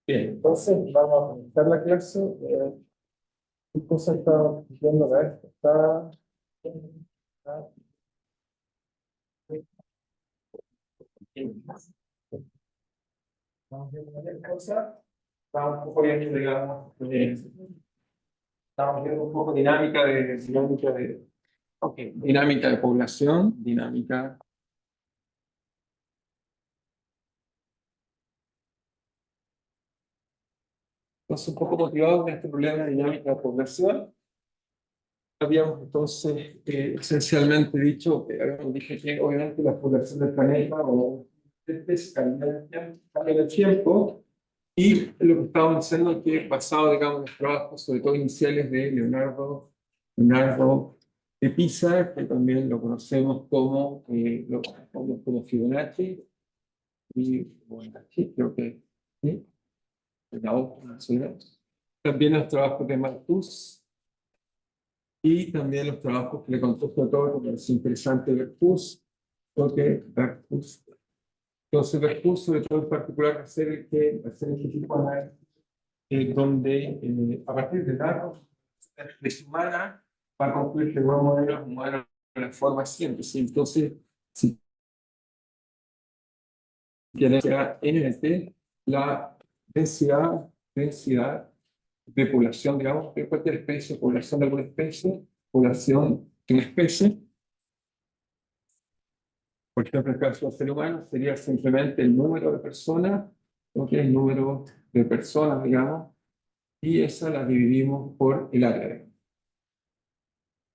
Bien, entonces vamos a comenzar la clase. ¿Qué cosa está viendo? A ver, estamos viendo varias cosas. Estamos un poco viendo, digamos, estamos viendo un poco dinámica de población, dinámica. Entonces, un poco motivados en este problema de dinámica de población. Habíamos entonces esencialmente dije que obviamente la población del planeta o especies cambia en el tiempo, y lo que estábamos diciendo es que basado, digamos, en los trabajos, sobre todo iniciales de Leonardo de Pisa, que también lo conocemos como Fibonacci, y Fibonacci, creo que sí, también los trabajos de Malthus, y también los trabajos que le contesto a todos, porque es interesante Verpus, porque Verpus, entonces Verpus, sobre todo en particular, hacer este tipo de análisis, donde a partir de datos de la especie humana va a concluir que el buen modelo es un modelo de la forma síntesis. Entonces, si quieres que NNT, la densidad de población, digamos, de cualquier especie, población de alguna especie, población de una especie. Por ejemplo, el caso del ser humano sería simplemente el número de personas, el número de personas, digamos, y esa la dividimos por el área.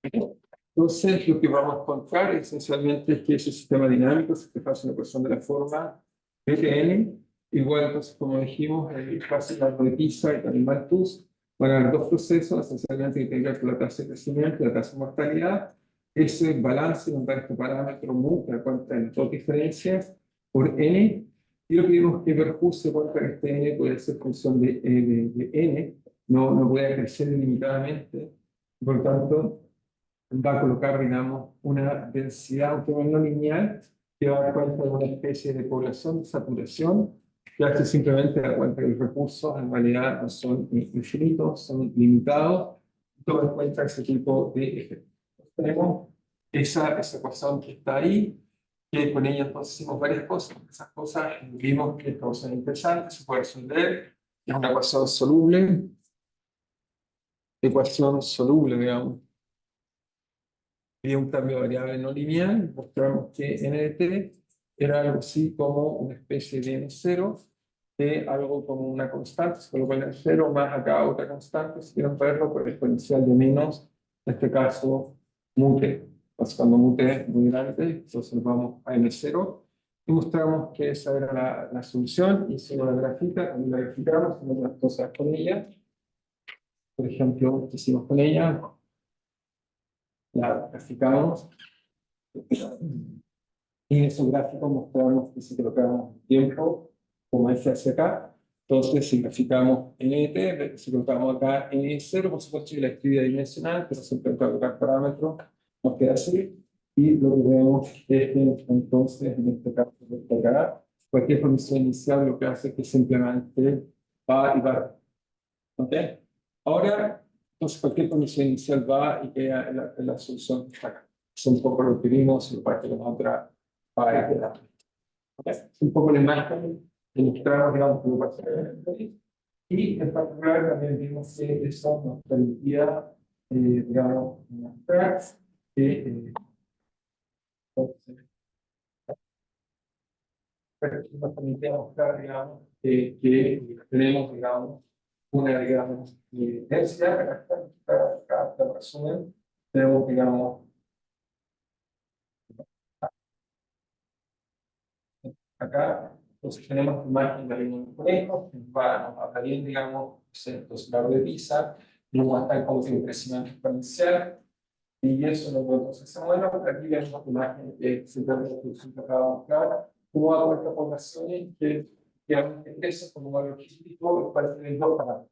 Entonces, lo que vamos a encontrar esencialmente es que ese sistema dinámico se hace una ecuación de la forma Btn, igual, entonces, como dijimos, el espacio de Pisa y también Malthus, van a haber dos procesos, esencialmente, que tienen que ver con la tasa de crecimiento y la tasa de mortalidad. Ese balance nos da este parámetro mu, que da cuenta de las dos diferencias, por n, y lo que vimos es que Verpus se cuenta que este n puede ser función de n, no puede crecer ilimitadamente, por lo tanto, va a colocar, digamos, una densidad, aunque no lineal, que va a dar cuenta de una especie de población de saturación, que hace simplemente dar cuenta que los recursos en realidad no son infinitos, son limitados, y toma en cuenta ese tipo de efectos. Tenemos esa ecuación que está ahí, que con ella entonces hicimos varias cosas. Esas cosas vimos que esta ecuación es interesante, se puede resolver, es una ecuación soluble, digamos. Y un cambio de variable no lineal, mostramos que NDT era algo así como una especie de N0, de algo como una constante, se coloca el N0 más acá otra constante, si quieren verlo, por exponencial de menos, en este caso, mute. Entonces, cuando mute es muy grande, entonces nos vamos a N0 y mostramos que esa era la solución. Hicimos la gráfica, también la graficamos, hicimos las cosas con ella. Por ejemplo, ¿qué hicimos con ella? La graficamos. Y en esos gráficos mostramos que si colocamos tiempo, como es hacia acá, entonces si graficamos NT, si colocamos acá N0, por supuesto que la actividad dimensional, pero siempre colocar parámetros, nos queda así. Y lo que vemos es que entonces, en este caso de acá, cualquier condición inicial lo que hace es que simplemente va y va. ¿Ok? Ahora, entonces cualquier condición inicial va y queda en la solución que está acá. Es un poco lo que vimos en parte de la otra parte de la. Es un poco la imagen que mostramos, digamos, cómo pasa. Y en particular también vimos que eso nos permitía, digamos, mostrar que nos permitía mostrar, digamos, que tenemos, digamos, una, digamos, densidad para resumen, tenemos, digamos, acá, entonces tenemos imagen de un conejo, nos va bien, digamos, entonces la de Pisa, luego está como que un crecimiento exponencial, y eso lo podemos hacer. Bueno, aquí vemos una imagen que simplemente acaba de mostrar, cómo va a haber poblaciones que crecen como un valor logístico, y parece que dos parámetros.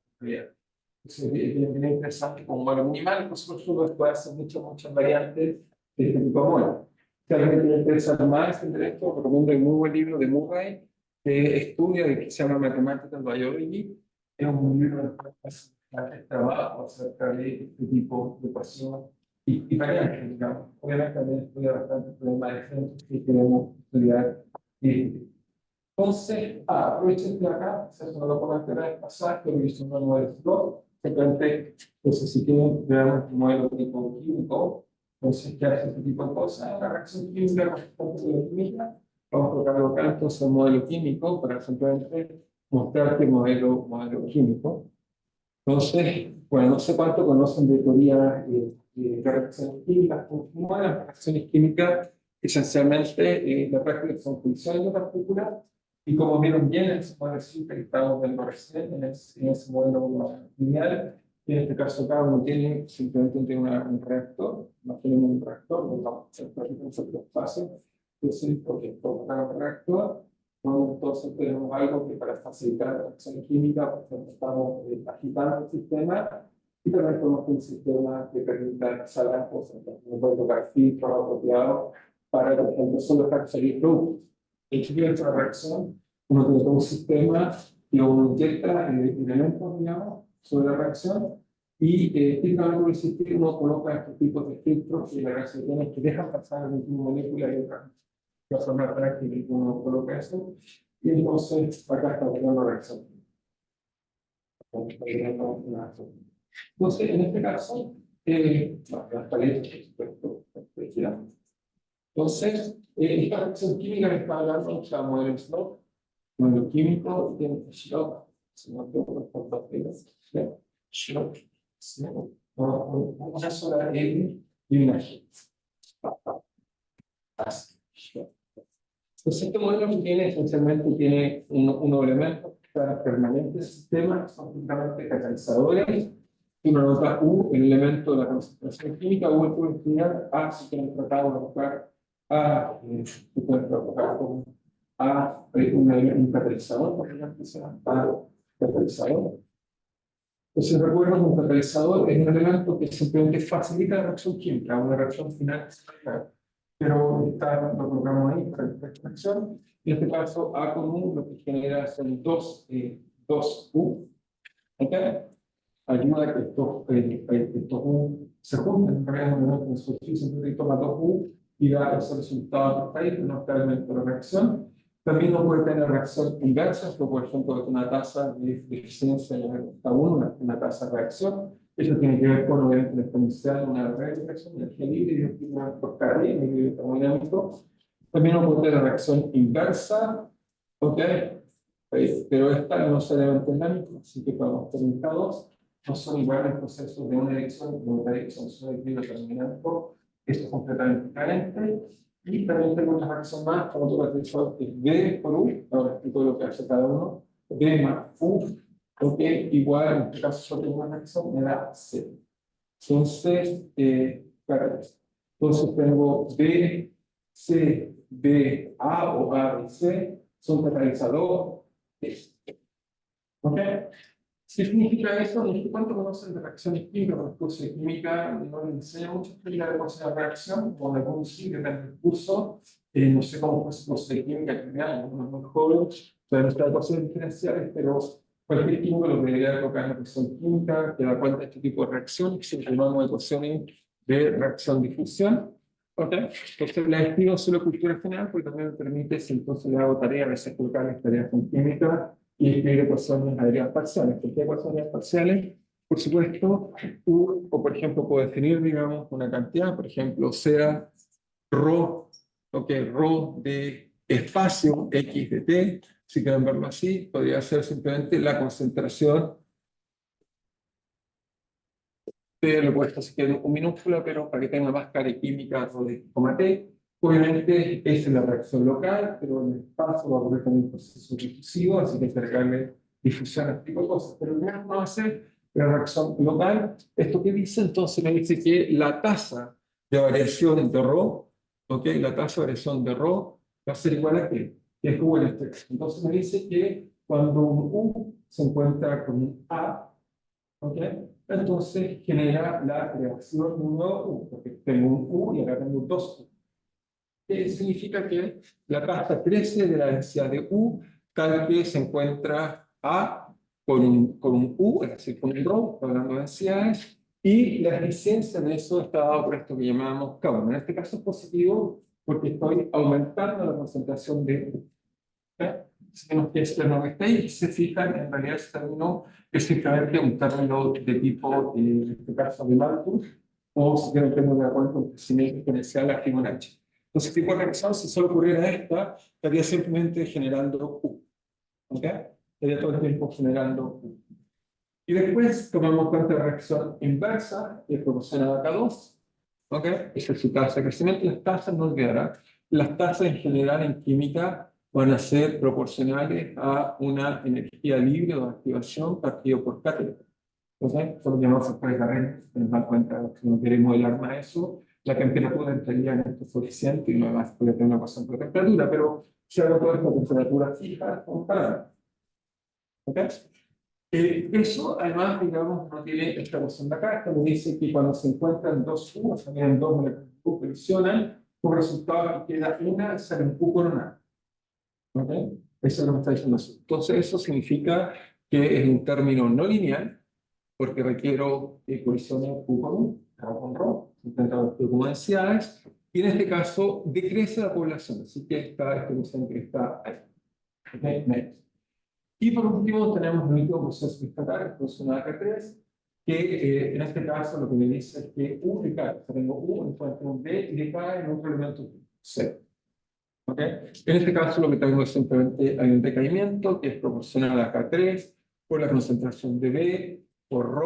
Entonces, es bien interesante como un valor minimal, nosotros puede hacer muchas variantes de este tipo de modelo. Si a alguien le interesa más entender esto, recomiendo el muy buen libro de Murray, que estudia y que se llama Mathematical Biology. Es un libro de trabajo acerca de este tipo de ecuación y variantes, digamos. Obviamente también estudia bastante problemas de ejemplos que queremos estudiar. Entonces, aprovechen de acá, eso no lo comenté la vez pasada, que hice un modelo flow. Simplemente, entonces, si quieren, veamos un modelo tipo químico. Entonces, ¿qué hace este tipo de cosas? Una reacción química con química. Vamos a colocar acá entonces un modelo químico para simplemente mostrarte el modelo químico. Entonces, bueno, no sé cuánto conocen de teoría de reacciones químicas. Como las reacciones químicas, esencialmente, las reacciones son funciones de partículas. Y como vieron bien en ese modelo simple que estamos viendo recién, en ese modelo lineal, en este caso cada uno tiene simplemente un reactor, no tenemos un reactor, no vamos a hacer un espacio, entonces, porque colocamos un reactor, ¿no? Entonces tenemos algo que para facilitar la reacción química, por ejemplo, estamos agitando el sistema y también tenemos un sistema que permita pasar las cosas, no puede tocar filtros apropiados para, por ejemplo, solo salir productos. Hecho que esta reacción, uno tiene todo un sistema que uno inyecta elementos, digamos, sobre la reacción y típicamente por existir uno coloca estos tipos de filtros y las reacciones que dejan pasar la misma molécula y otra de forma práctica y uno coloca eso y entonces acá está teniendo reacción. Entonces, en este caso, las paletas, por supuesto, entonces, esta reacción química que está hablando es la modelo Slope, modelo químico, tiene Slope, si no tengo por dos Slope, una sola L y una G. Entonces, este modelo que tiene, esencialmente, tiene un elemento que está permanente en el sistema, son justamente catalizadores. Uno nota U, el elemento de la concentración química, U puede estudiar A, si quieren tratar de buscar A, se puede trabajar con A, un catalizador, por ejemplo, se llama A, catalizador. Entonces, recuerden, un catalizador es un elemento que simplemente facilita la reacción química, una reacción final que se realiza. Pero lo colocamos ahí para la reacción. En este caso, A con U lo que genera son dos U. ¿Okay? Ayuda a que estos U se junten. En realidad, en una superficie siempre toma dos U y da ese resultado que está ahí, que no está el elemento de la reacción. También no puede tener reacción inversa, por ejemplo, una tasa de eficiencia en una tasa de reacción. Eso tiene que ver con obviamente, el exponencial, una reacción, energía libre y un por cada día, el termodinámico. También no puede tener reacción inversa, ¿ok? Pero esta no es elemento dinámico, así que podemos tener dos. No son iguales los procesos de una dirección y de otra dirección, son equilibrio termodinámico. Esto es completamente diferente. Y también tengo una reacción más, como otro catalizador, que es B por U, ahora explico lo que hace cada uno, B más U, ok, igual, en este caso solo tengo una reacción, me da C. Entonces, claro, entonces tengo B, C, B, A o A, B, C, son catalizador, ok. ¿Qué significa eso? No sé cuánto conocen de reacciones químicas, los cursos de química no les enseña mucho explicar cómo se llama reacción, o en algún sí, depende del curso. No sé cómo fue su curso de química al final, no es muy joven, todavía no está de ecuaciones diferenciales, pero cualquier químico lo que debería tocar en la reacción química, que da cuenta de este tipo de reacciones, que se llamamos ecuaciones de reacción-difusión. ¿Ok? Entonces la escribo solo cultura general, porque también me permite, si entonces le hago tareas, a veces colocar las tareas con química, y escribir ecuaciones aéreas parciales. ¿Por qué ecuaciones parciales? Por supuesto, o por ejemplo, puedo definir, digamos, una cantidad, por ejemplo, sea ρ, ρ de espacio x de t, si quieren verlo así, podría ser simplemente la concentración de lo puesto si quieren con minúscula, pero para que tenga más cara química, ρ de t. Obviamente, esa es la reacción local, pero en el espacio va a ocurrir también un proceso difusivo, así que hay que agregarle difusión a este tipo de cosas. Pero primero vamos a hacer la reacción local. ¿Esto qué dice? Entonces me dice que la tasa de variación de ρ, la tasa de variación de ρ va a ser igual a qué? Que es U en este caso. Entonces me dice que cuando un U se encuentra con un A, entonces genera la reacción de un nuevo U, porque tengo un U y acá tengo dos U. Significa que la tasa crece de la densidad de U tal que se encuentra A con un U, es decir, con un ρ, hablando de densidades, y la eficiencia de eso está dado por esto que llamamos K1. En este caso es positivo porque estoy aumentando la concentración de U. Si tenemos que externo que está ahí, y se fijan, en realidad ese término es simplemente un término de tipo, en este caso, de Malthus, o si quiero tener de acuerdo con crecimiento exponencial a Fibonacci. Entonces, tipo de reacción, si solo ocurriera esta, estaría simplemente generando U. ¿Ok? Estaría todo el tiempo generando U. Y después tomamos en cuenta la reacción inversa, que es proporcional a K2. ¿Ok? Esa es su tasa de crecimiento. Las tasas, no olvidarán, las tasas en general en química van a ser proporcionales a una energía libre o de activación partido por K3. Entonces, eso lo llamamos factores de Arrhenius, que nos da cuenta que no queremos modelar más eso. La temperatura entraría en este coeficiente y no más puede tener una ecuación por temperatura, pero si hago todo esto con temperatura fija, comparada. ¿Ok? Eso, además, digamos, no tiene esta ecuación de acá. Esto me dice que cuando se encuentran dos U, o sea, vienen dos moléculas de U, colisionan, como resultado que queda una, sale un U coronado. ¿Ok? Eso es lo que está diciendo eso. Entonces, eso significa que es un término no lineal, porque requiero que colisione Q con U, O con Rho, intentando como densidades, y en este caso decrece la población, así que esta distribución que está ahí. ¿Ok? Y por último tenemos el último proceso instalar, funcional K3, que en este caso lo que me dice es que U decae, o sea, tengo U encuentro un B y decae en otro elemento C. ¿Ok? En este caso lo que tengo es simplemente hay un decaimiento que es proporcional a K3 por la concentración de B por ρ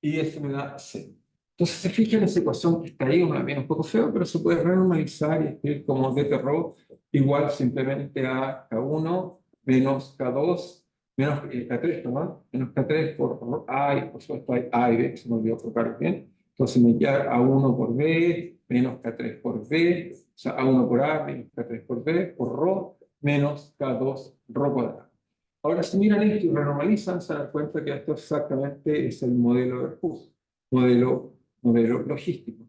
y eso me da C. Entonces se fijan en esa ecuación que está ahí, una bien un poco feo, pero se puede renormalizar y escribir como d de ρ igual simplemente a K1 menos K2 menos K3, perdón, menos K3 por A y por supuesto hay A y B, que se me olvidó colocar bien. Entonces me queda A1 por B menos K3 por B, o sea, A1 por A menos K3 por B por ρ menos K2 ρ cuadrado. Ahora, si miran esto y renormalizan, se dan cuenta que esto exactamente es el modelo de Herfus, modelo logístico.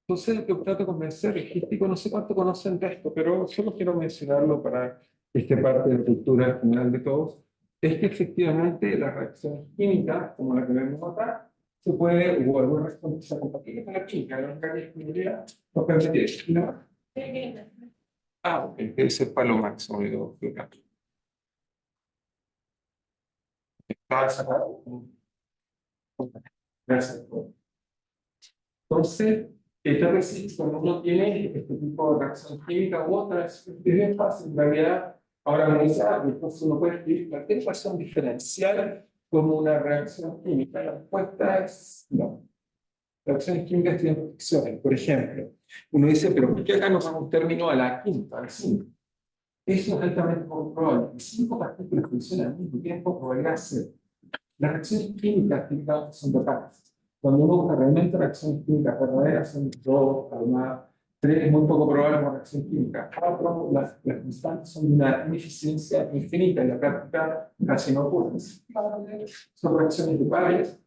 Entonces, lo que trato de convencer, logístico, no sé cuánto conocen de esto, pero solo quiero mencionarlo para que esté parte de la cultura general de todos, es que efectivamente las reacciones químicas, como la que vemos acá, se puede, o alguna reacción que sea compatible con la química, la única disponibilidad, no permite eso, ¿no? Ah, ok, debe ser para lo máximo, me olvidó explicar. Estaba sacado. Gracias. Entonces, esta vez cuando uno tiene este tipo de reacción química u otra, es bien fácil. En realidad, ahora me dice, entonces uno puede escribir cualquier ecuación diferencial como una reacción química. La respuesta es no. Reacciones químicas tienen restricciones. Por ejemplo, uno dice, pero ¿por qué acá nos damos un término a la quinta, al 5? Eso es altamente poco probable. Si 5 partículas funcionan al mismo tiempo, probabilidad cero. Las reacciones químicas típicamente son totales. Cuando uno busca realmente reacciones químicas verdaderas, son 2, además 3, es muy poco probable una reacción química. 4, las constantes son de una ineficiencia infinita, en la práctica casi no ocurren. Son reacciones de pares,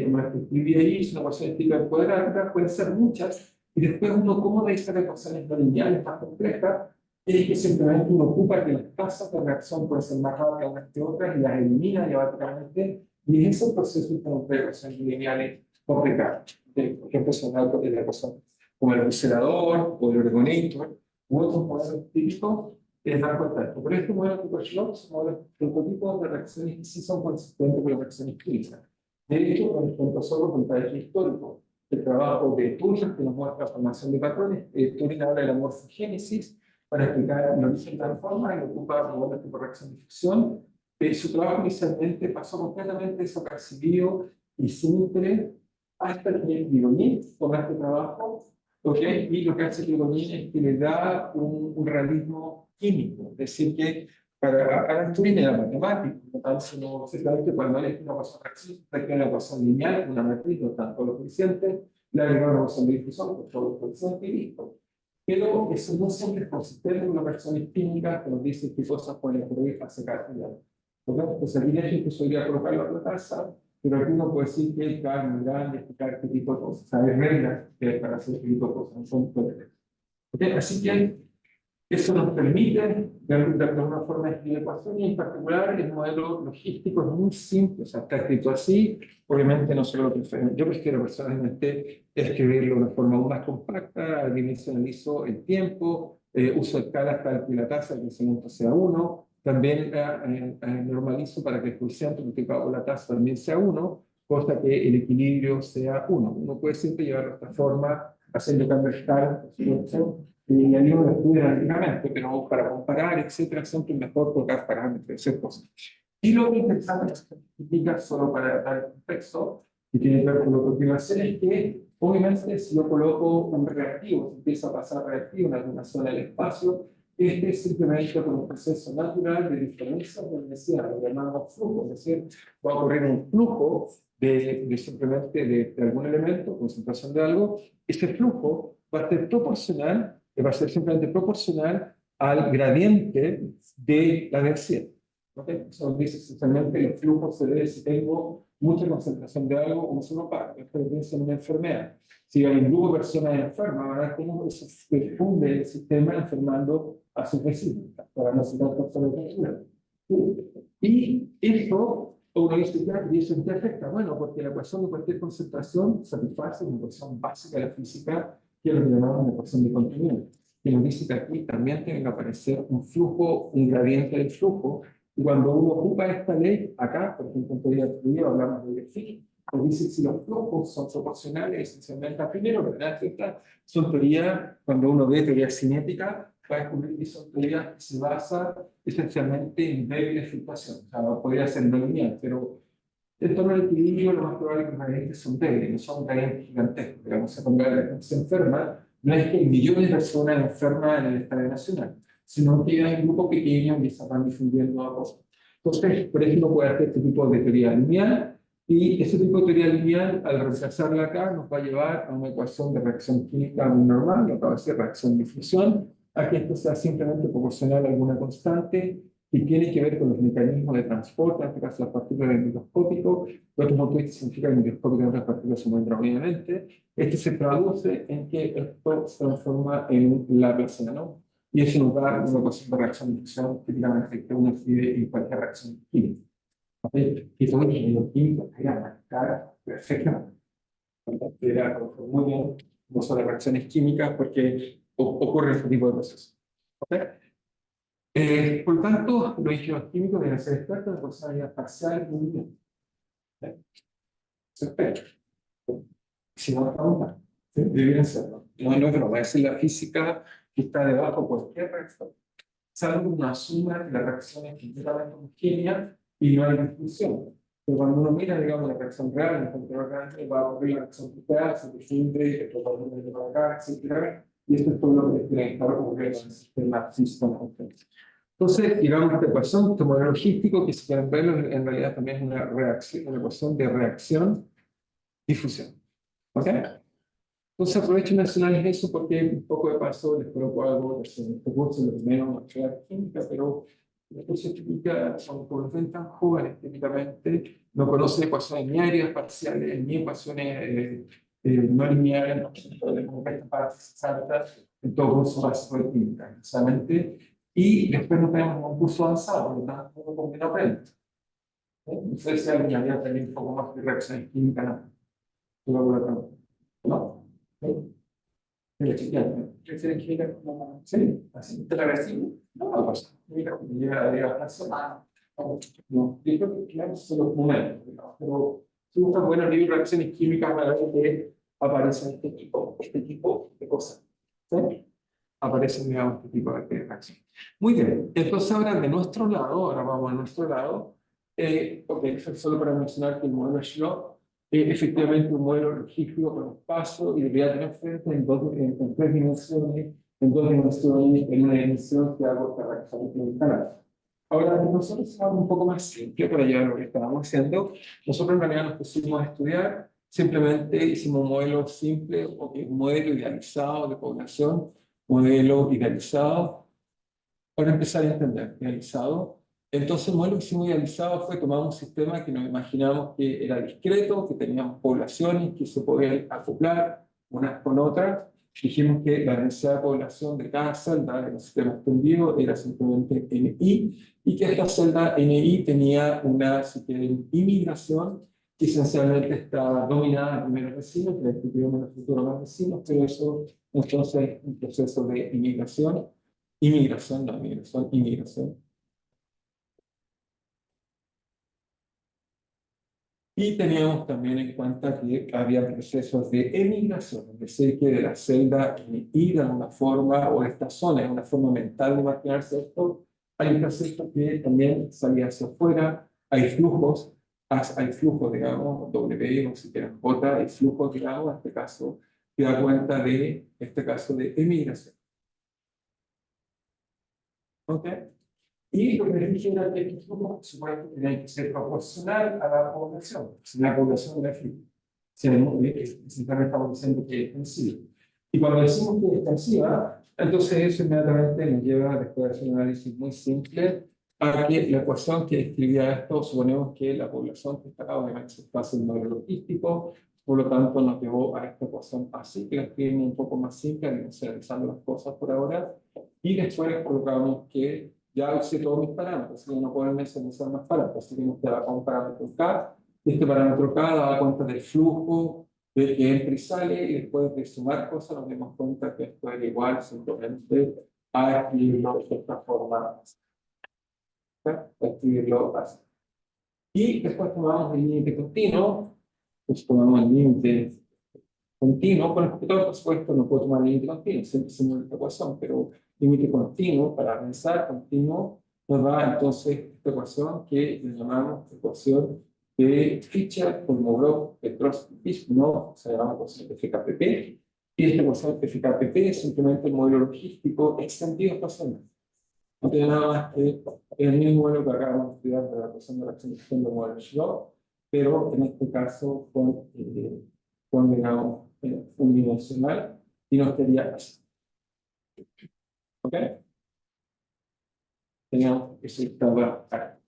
como la que escribí ahí, es una ecuación típica cuadrática, pueden ser muchas, y después uno, ¿cómo de esas ecuaciones no lineales más complejas? Es que simplemente uno ocupa que las tasas de reacción pueden ser más rápidas unas que otras y las elimina dialécticamente. Y en ese proceso tenemos reacciones lineales complicadas. Por ejemplo, son algo de la ecuación como el acelerador o el orgonator u otros modelos típicos dan cuenta de esto. Pero este modelo tipo Schlock son modelos prototipos de reacciones que sí son consistentes con las reacciones químicas. De hecho, por ejemplo, solo con tal histórico, el trabajo de Turing, que nos muestra la formación de patrones, Turing habla de la morfogénesis para explicar el origen de la forma y ocupa modelos tipo reacción de ficción. Su trabajo inicialmente pasó completamente desapercibido y sin interés hasta que Vigonín toma este trabajo, ¿okay? Y lo que hace Vigonín es que le da un realismo químico, es decir, que para Alan Turing era matemático, no tanto sino ciertamente cuando él es una ecuación reacción, una ecuación lineal, una matriz, no tanto los coeficientes, le agrega una ecuación de difusión, con todos los coeficientes y listo. Pero eso no siempre es consistente con las reacciones químicas que nos dicen qué cosas pueden ocurrir a secar el agua. Entonces, aquí hay que solía colocar la otra tasa, pero aquí uno puede decir que hay que muy grande, explicar qué tipo de cosas. Hay reglas para hacer este tipo de cosas, no son tolerantes. ¿Okay? Así que eso nos permite de alguna forma escribir ecuaciones, y en particular el modelo logístico es muy simple, o sea, está escrito así, obviamente no solo lo prefiero, yo prefiero personalmente escribirlo de una forma aún más compacta, dimensionalizo el tiempo, uso escalas para que la tasa de crecimiento sea 1, también normalizo para que el coeficiente multiplicado por la tasa también sea 1, cosa que el equilibrio sea 1. Uno puede siempre llevarlo de esta forma, haciendo cambios de escala, por supuesto, y el libro lo estudia analíticamente, pero para comparar, etcétera, siempre es mejor colocar parámetros, hacer cosas. Y lo interesante es que significa, solo para dar el contexto, y tiene que ver con lo que quiero hacer, es que, obviamente, si yo coloco un reactivo, si empiezo a pasar reactivo en alguna zona del espacio, este es simplemente por un proceso natural de diferencia de densidad, lo llamamos flujo, es decir, va a ocurrir un flujo de simplemente de algún elemento, concentración de algo, este flujo va a ser proporcional, va a ser simplemente proporcional al gradiente de la densidad. ¿Okay? Eso dice esencialmente el flujo se debe si tengo mucha concentración de algo o solo para. Esto piensa en una enfermedad. Si hay un grupo de personas enfermas, van a ver cómo se difunde el sistema enfermando a sus vecinos, para no citar personas de y eso, uno dice, ya, ¿y eso en qué afecta? Bueno, porque la ecuación de cualquier concentración satisface una ecuación básica de la física, que es lo que llamamos una ecuación de continuidad. Que nos dice que aquí también tiene que aparecer un flujo, un gradiente del flujo. Y cuando uno ocupa esta ley, acá, por ejemplo, en teoría fluida hablamos de phi, nos dice si los flujos son proporcionales esencialmente a primero, ¿verdad? Estas son teorías, cuando uno ve teoría cinética, va a descubrir que son teorías que se basan esencialmente en débiles fluctuaciones. O sea, podría ser no lineal, pero en torno al equilibrio, lo más probable es que los gradientes son débiles, no son gradientes gigantescos. Digamos, cuando la gente se enferma, no es que hay millones de personas enfermas en el Estadio Nacional, sino que hay un grupo pequeño que se van difundiendo a cosas. Entonces, por ejemplo, puede hacer este tipo de teoría lineal, y este tipo de teoría lineal, al reemplazarla acá, nos va a llevar a una ecuación de reacción química muy normal, lo que va a ser reacción de fusión, a que esto sea simplemente proporcional a alguna constante que tiene que ver con los mecanismos de transporte, en este caso las partículas del microscópico. Lo otro punto de vista significa que el microscópico de otras partículas se muestran obviamente. Este se traduce en que esto se transforma en Laplaciano, y eso nos da una ecuación de reacción de fusión típicamente que uno escribe en cualquier reacción química. ¿Okay? Y todo el los químicos era marcar perfectamente. Era muy bien, no solo reacciones químicas, porque ocurre este tipo de procesos. ¿Okay? Por lo tanto, los ingenieros químicos deben ser expertos en posibilidades parciales muy bien. Se espera. Si no, estamos mal. ¿Sí? Deberían serlo. No, no es broma, es la física que está debajo de cualquier reacción. Salvo una suma de las reacciones completamente homogéneas y no hay discusión. Pero cuando uno mira, digamos, la reacción real, el control real, va a ocurrir la reacción nuclear, se defiende, el protón de para acá, etc. Y esto es todo lo que tiene que estar ocurriendo en el sistema físico. Entonces, llegamos a esta ecuación, este modelo logístico, que si quieren verlo, en realidad también es una reacción, una ecuación de reacción-difusión. ¿Ok? Entonces, aprovecho y mencionar eso porque un poco de paso les coloco algo de este curso, lo primero en química, pero la curso química, por los ven tan jóvenes, típicamente, no conocen ecuaciones ni áreas parciales, ni ecuaciones no lineales, no podemos ver partes exactas en todo curso básico de química, precisamente. Y después no tenemos un curso avanzado, por lo tanto, uno como que no aprende. Entonces, si alguien había aprendido un poco más de reacciones químicas, no. ¿No? Reacciones químicas como, sí, así, reversible. No, pues, mira, llega a fracción. No, yo creo que claro, son los momentos, digamos, pero si buscan buenos libros de reacciones químicas, van a ver que aparecen este tipo de cosas. ¿Sí? Aparecen, digamos, este tipo de reacciones. Muy bien, entonces ahora de nuestro lado, ahora vamos a nuestro lado, ok, eso es solo para mencionar que el modelo Schloss es efectivamente un modelo logístico con espacio y debería tener frente en tres dimensiones, en dos dimensiones, en una dimensión que hago esta reacción química. Ahora, nosotros hacemos un poco más simple para llevar lo que estábamos haciendo. Nosotros en realidad nos pusimos a estudiar, simplemente hicimos un modelo simple, o un modelo idealizado de población, modelo idealizado, para empezar a entender, idealizado. Entonces, el modelo que hicimos idealizado fue tomar un sistema que nos imaginábamos que era discreto, que teníamos poblaciones que se podían acoplar unas con otras, dijimos que la densidad de población de cada celda del sistema extendido era simplemente NI, y que esta celda NI tenía una, si quieren, inmigración que esencialmente está dominada por primeros vecinos, que discutimos en el futuro más vecinos, pero eso entonces es un proceso de inmigración, inmigración. Y teníamos también en cuenta que había procesos de emigración, es decir, que de la celda ir a una forma, o esta zona, es una forma mental de imaginarse esto, hay un proceso que también salía hacia afuera, hay flujos, digamos, W, o si quieren J, hay flujos, digamos, en este caso, que da cuenta de este caso de emigración. ¿Ok? Y lo que les dije era que estos flujos, por supuesto, tenían que ser proporcional a la población. Si la población era fija. Siempre estamos diciendo que es extensiva. Y cuando decimos que es extensiva, entonces eso inmediatamente nos lleva, después de hacer un análisis muy simple, a que la ecuación que describía esto, suponemos que la población que está acá obviamente se está haciendo el logístico, por lo tanto nos llevó a esta ecuación así, que la escribimos un poco más simple, analizando las cosas por ahora, y después colocamos que ya usé todos mis parámetros, así que no pueden mencionar más parámetros, así que nos queda un parámetro K, y este parámetro K da cuenta del flujo de que entra y sale, y después de sumar cosas nos dimos cuenta que esto era igual simplemente a escribirlo de esta forma, escribirlo así. Y después tomamos el límite continuo, pues tomamos el límite continuo, con el computador por supuesto no puedo tomar el límite continuo, siempre se mueve esta ecuación, pero límite continuo, para pensar continuo, nos da entonces esta ecuación que le llamamos ecuación de Fischer, Kolmogorov, Petrov-Fisch, no, se llama ecuación de FKPP, y esta ecuación de FKPP es simplemente el modelo logístico extendido espacialmente. No tiene nada más que el mismo modelo que acabamos de estudiar de la ecuación de la extensión del modelo Schrock, pero en este caso con digamos, unidimensional, y nos quedaría así. ¿Ok? Teníamos que se estaba acá.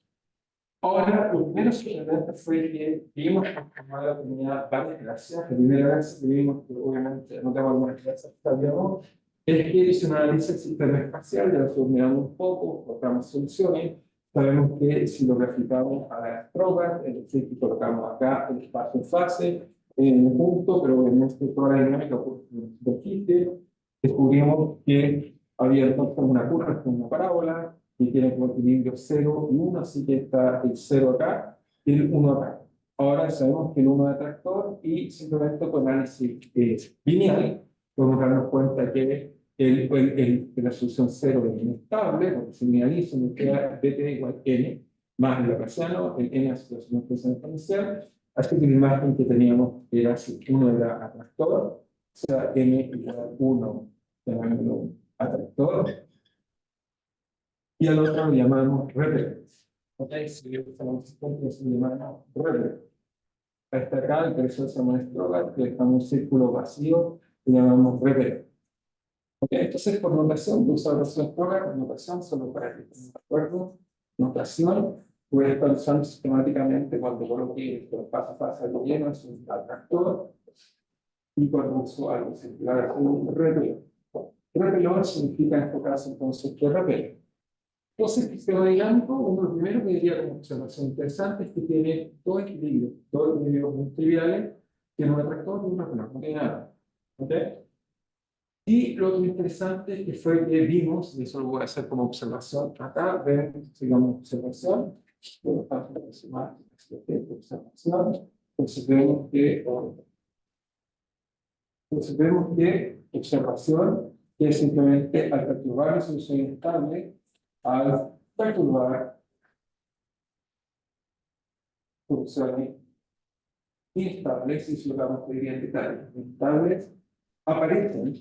Ahora, lo primero sorprendente fue que vimos que la formada tenía varias gracias. La primera gracia que vimos, que obviamente no tengo algunas gracias que sabíamos, es que si uno analiza el sistema espacial, ya lo estamos mirando un poco, colocamos soluciones, sabemos que si lo graficamos a las pruebas, es decir, que colocamos acá el espacio en fase, en un punto, pero obviamente toda la dinámica del quiste, descubrimos que había entonces una curva con una parábola, y tiene como equilibrio 0 y 1, así que está el 0 acá y el 1 acá. Ahora sabemos que el 1 es atractor y simplemente con análisis lineal podemos darnos cuenta que la solución 0 es inestable, porque si linealizo me queda dt igual n más el laplaciano, el n es la solución exponencial, así que la imagen que teníamos era si 1 era atractor, o sea, n igual 1 llamándolo atractor, y al otro lo llamamos repelente. ¿Ok? Si usamos lo llamamos repelente. Hasta acá, el precio se muestra que está en un círculo vacío, lo llamamos repelente. ¿Ok? Entonces, por notación, yo uso la notación Strogar, notación solo para que estén de acuerdo. Notación, voy a estar usando sistemáticamente cuando coloque esto paso a paso algo lleno, es un atractor, y cuando uso algo circular, un repelor. Repelor significa en este caso entonces que repele. Entonces, el sistema dinámico, uno de los primeros que diría como observación interesante es que tiene dos equilibrios muy triviales, tiene un atractor y un repelor, no tiene nada. ¿Ok? Y lo otro interesante que fue que vimos, y eso lo voy a hacer como observación acá, ven, sigamos observación, observación, entonces vemos que observación es simplemente al perturbar la solución inestable, al perturbar soluciones inestables, y si lo vamos a pedir en detalle, inestables, aparecen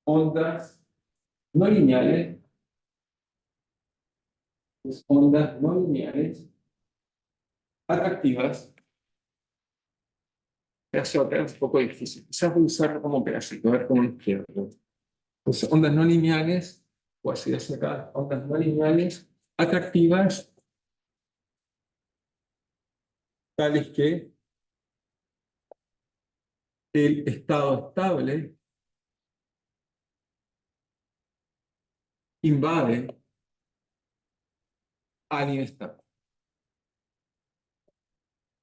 ondas no lineales, pues ondas no lineales atractivas, hacia otra es un poco difícil. Quizás voy a usarlo como pedacito, a ver cómo lo quiero. Pues ondas no lineales, o así hacia acá, ondas no lineales atractivas, tales que el estado estable invade al inestable.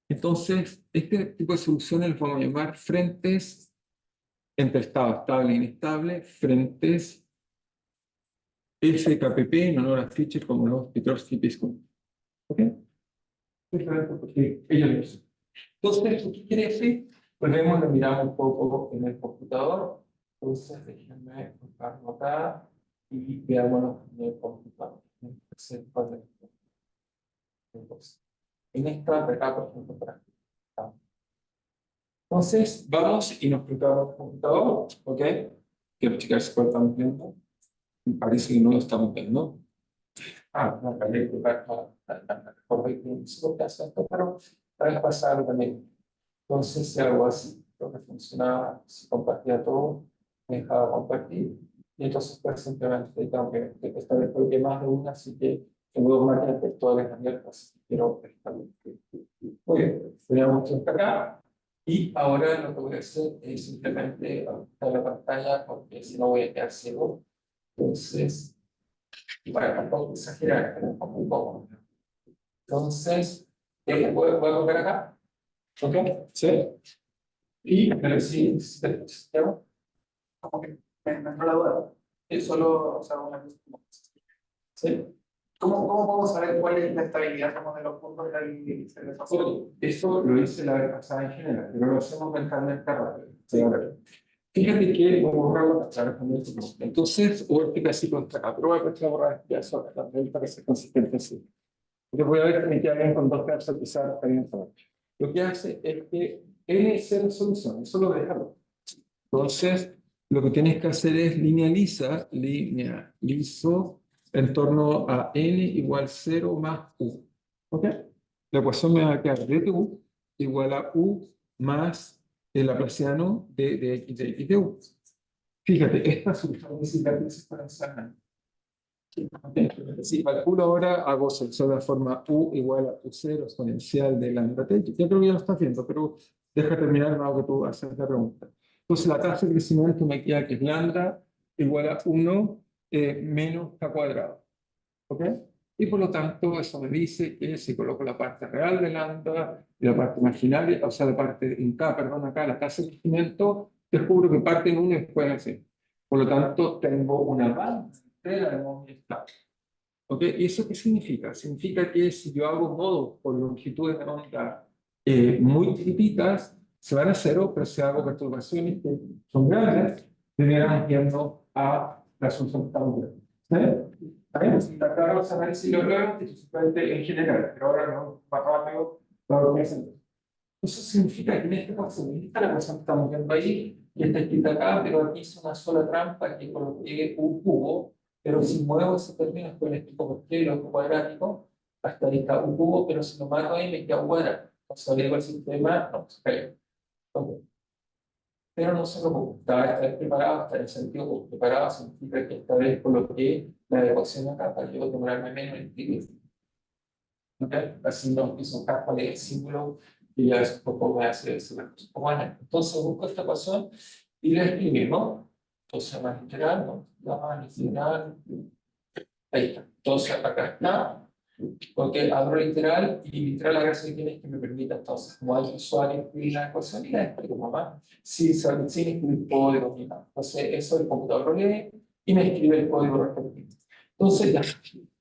Entonces, este tipo de soluciones los vamos a llamar frentes entre estado estable e inestable, frentes SKPP en honor a Fischer como los Petrovsky-Piskunov. ¿Ok? Porque ellos lo usan. Entonces, ¿qué quiere decir? Podemos lo mirar un poco en el computador. Entonces, déjenme buscarlo acá y veámoslo en el computador. Entonces, en esta de acá, por ejemplo, para acá. Entonces, vamos y nos preparamos el computador, ¿ok? Quiero checar si lo estamos viendo. Me parece que no lo estamos viendo. No, acabé de colocar pero para pasar también. Entonces, si hago así, lo que funcionaba, si compartía todo, me dejaba compartir. Y entonces, pues simplemente tengo que establecer porque más de una, así que tengo dos máquinas virtuales abiertas. Quiero establecer. Muy bien, tenemos esto acá. Y ahora lo que voy a hacer es simplemente ajustar la pantalla porque si no voy a quedar ciego. Entonces, para tampoco exagerar, pero un poco. Entonces, voy a volver acá. ¿Ok? Sí. Y pero sí, como que me entró la duda. Es solo, o sea, una cosa. Sí. ¿Cómo podemos saber cuál es la estabilidad como de los puntos de la línea? Eso lo hice la vez pasada en general, pero lo hacemos mentalmente rápido. Sí. Fíjate que voy a borrarlo para responder tu pregunta. Entonces, voy a explicar así con acá, pero voy a empezar a borrar ya eso acá también para ser consistente así. Yo voy a ver que me queda bien con dos casos, quizás está bien todo. Lo que hace es que N es cero solución, eso lo déjalo. Entonces, lo que tienes que hacer es linealizo en torno a N igual 0 más U. ¿Ok? La ecuación me va a quedar de U igual a U más el laplaciano de X de X de U. Fíjate, esta solución es la exponencial. Si calculo ahora, hago solución de la forma U igual a U0 exponencial de lambda t. Yo creo que ya lo estás viendo, pero deja terminar algo que tú haces la pregunta. Entonces, la tasa de crecimiento me queda que es lambda igual a 1 menos k cuadrado. ¿Ok? Y por lo tanto, eso me dice que si coloco la parte real de lambda y la parte imaginaria, o sea, la parte en k, perdón, acá, la tasa de crecimiento, descubro que parte en 1 y después así. Por lo tanto, tengo una banda entera de movimiento. ¿Ok? ¿Y eso qué significa? Significa que si yo hago modos por longitudes de onda muy chiquititas, se van a cero, pero si hago perturbaciones que son grandes, deberán yendo a la solución que estamos viendo. ¿Sí? ¿Está bien? Está claro saber si lo logran, en general, pero ahora no, más rápido, lo que hacen. Eso significa que en este caso, esta es la cosa que estamos viendo ahí, y está escrita acá, pero aquí es una sola trampa que coloqué un cubo, pero si muevo ese término, después les explico por qué, lo cuadrático, hasta ahí está un cubo, pero si lo marco ahí me queda un cuadrado. Entonces, agrego el sistema, no, se cae. Okay. Pero no se preocupe, está preparado, está en el sentido preparado, significa que esta vez coloqué la ecuación acá para yo demorarme menos en escribir. ¿Okay? Así no empiezo a buscar de símbolo y ya es un poco me hace una cosa. Bueno, entonces busco esta ecuación y la escribimos. Entonces, más literal, ¿no? La más literal. Ahí está. Entonces, acá está. Porque abro literal y literal la gracia que tiene es que me permita, entonces, como hay usuario, escribir la ecuación y la explico mamá. Sin escribir código ni nada. Entonces, eso el computador lo lee y me escribe el código respectivo. Entonces, ya.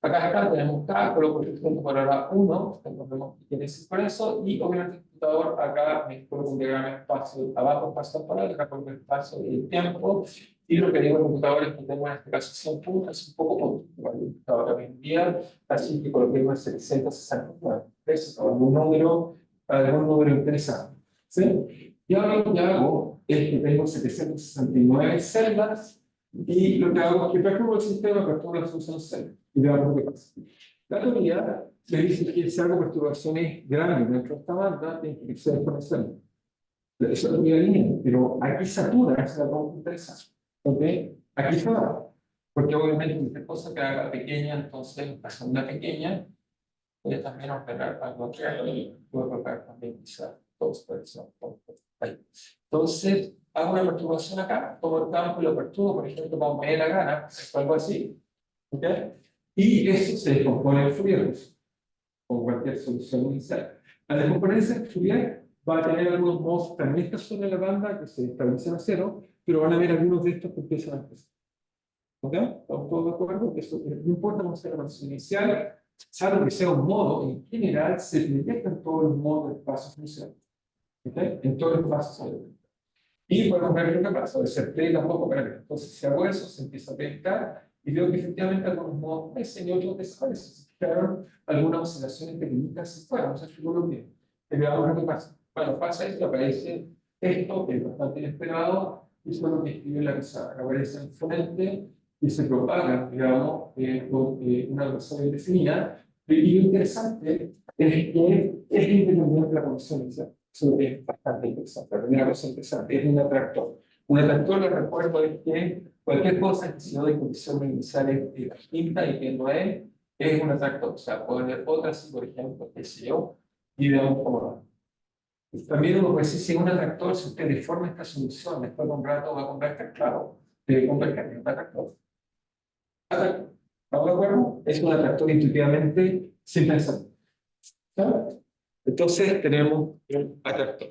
Acá tenemos cálculo, por ejemplo, por ahora 1, vemos qué quiere decir por eso, y obviamente el computador acá me coloca un diagrama de espacio, abajo espacio temporal, acá coloca el espacio y el tiempo, y lo que digo el computador es que tengo en este caso 100 puntos, es un poco punto, el computador hoy en día, así que coloquemos 769, eso es algún número interesante, ¿sí? Y ahora lo que hago es que tengo 769 celdas, y lo que hago es que perturbo el sistema, perturbo la función C. Y veamos lo que pasa. La teoría me dice que si hago perturbaciones grandes dentro de esta banda, tiene que ser exponencial. Eso es la teoría lineal, pero aquí satura, esa es la pregunta interesante. ¿Ok? Aquí se va. Porque obviamente cualquier cosa que haga pequeña, entonces la segunda pequeña, puede también operar algo que puede operar también quizá todos parecen. Ahí. Entonces, hago una perturbación acá, tomo el campo y lo perturbo, por ejemplo, como me dé la gana, o algo así. ¿Ok? Y eso se descompone en Fourier, con cualquier solución inicial. Al descomponerse en Fourier, va a tener algunos modos también sobre la banda que se establecen a cero, pero van a haber algunos de estos que empiezan a crecer. ¿Ok? ¿Estamos todos de acuerdo? Eso no importa cómo sea la condición inicial, salvo que sea un modo, en general se proyecta en todos los modos del espacio funcional. ¿Ok? En todos los espacios funcionales. Y podemos ver lo que pasa, de ser P tampoco para acá. Entonces, si hago eso, se empieza a proyectar y veo que efectivamente algunos modos crecen y otros desaparecen. Se quedaron algunas oscilaciones pequeñitas se fueron, no se figuró bien. Pero veamos lo que pasa. Bueno, pasa esto, aparece esto, que es bastante inesperado, y eso es lo que escribe la pizarra. Aparece enfrente y se propaga, digamos, con una velocidad indefinida. Y lo interesante es que es independiente de la condición inicial. Eso es bastante interesante. La primera cosa interesante es un atractor. Un atractor, les recuerdo, es que cualquier cosa que sea de condición inicial es distinta y que no es un atractor. O sea, puede haber otras, por ejemplo, qué sé yo, y veamos cómo va. También uno puede decir, si es un atractor, si usted deforma esta solución, después de un rato va a converger, claro, debe converger en un atractor. ¿Estamos de acuerdo? Es un atractor intuitivamente sin pensar. ¿Sabes? Entonces tenemos un atractor.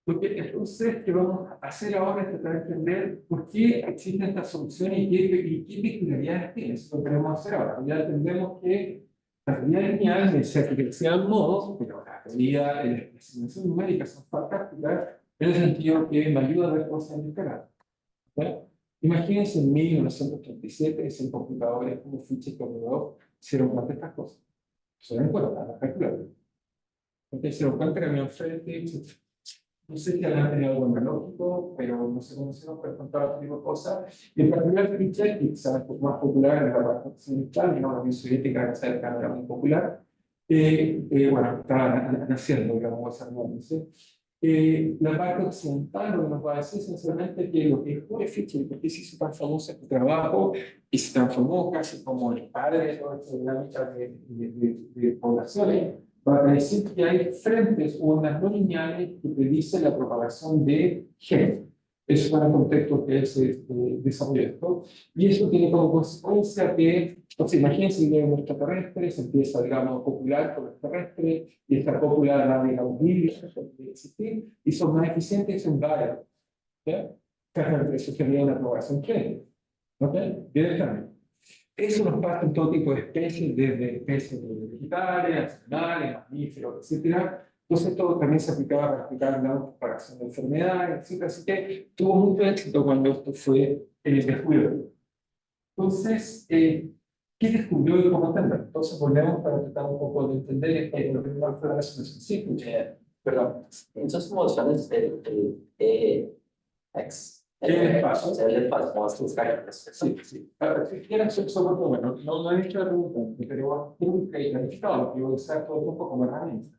Porque entonces, ¿qué vamos a hacer ahora? Es tratar de entender por qué existen estas soluciones y qué peculiaridades tienen. Eso lo queremos hacer ahora. Ya entendemos que la teoría lineal me dice que sean modos, pero la teoría de la expresión numérica son fantásticas en el sentido que me ayuda a ver cosas en escala. Imagínense en 1937, en computadores como Fischer y Corredor hicieron cuenta de estas cosas. Se dan cuenta, las calculadoras. Entonces se dan cuenta que había enfrente, etc. No sé si habrán tenido algo analógico, pero no sé cómo se nos puede contar otro tipo de cosas. Y en particular, Fischer, que quizás es más popular en la parte occidental, y no la Unión Soviética, que era muy popular, bueno, estaba naciendo, digamos, esa nuance. La parte occidental lo que nos va a decir esencialmente que lo que fue Fischer, porque se hizo tan famoso este trabajo y se transformó casi como el padre de toda esta dinámica de poblaciones, va a decir que hay frentes o ondas no lineales que predicen la propagación de genes. Eso es en el contexto que se desarrolló esto. Y eso tiene como consecuencia que, entonces imagínense que un extraterrestre se empieza, digamos, a popular con el terrestre, y esta popular la de audibles, de existir, y son más eficientes en varios. Eso genera una propagación genética. ¿Ok? Directamente. Eso nos pasa en todo tipo de especies, desde especies vegetales, animales, mamíferos, etc. Entonces, esto también se aplicaba para explicar la propagación de enfermedades, etc. Así que tuvo mucho éxito cuando esto fue descubierto. Entonces, ¿qué descubrió y cómo entenderlo? Entonces, volvemos para tratar un poco de entender lo que fue la resolución. Sí, Perdón, entonces mostrarles el X. ¿qué pasa? El espacio, sus caracteres. Sí, sí. Quieren ser sobre todo, bueno, no he hecho la pregunta, pero creo que clarificado, que voy a usar todo el tiempo como herramienta.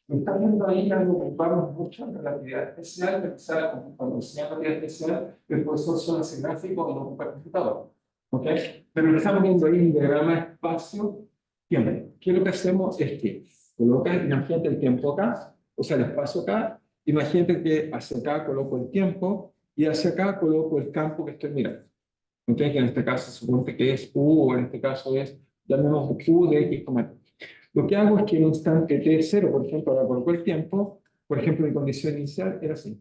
Lo que está viendo ahí algo que ocupamos mucho en relatividad especial, que quizá cuando enseñamos relatividad especial, el profesor solo hace gráfico y no ocupa el computador. ¿Ok? Pero lo que estamos viendo ahí un diagrama espacio-tiempo. ¿Qué es lo que hacemos? Es que coloca, imagínate el tiempo acá, o sea, el espacio acá, imagínate que hacia acá coloco el tiempo y hacia acá coloco el campo que estoy mirando. Entonces, que en este caso se supone que es U, o en este caso es, llamemos Q de X, lo que hago es que en un instante t0, por ejemplo, ahora coloco el tiempo, por ejemplo, mi condición inicial era así.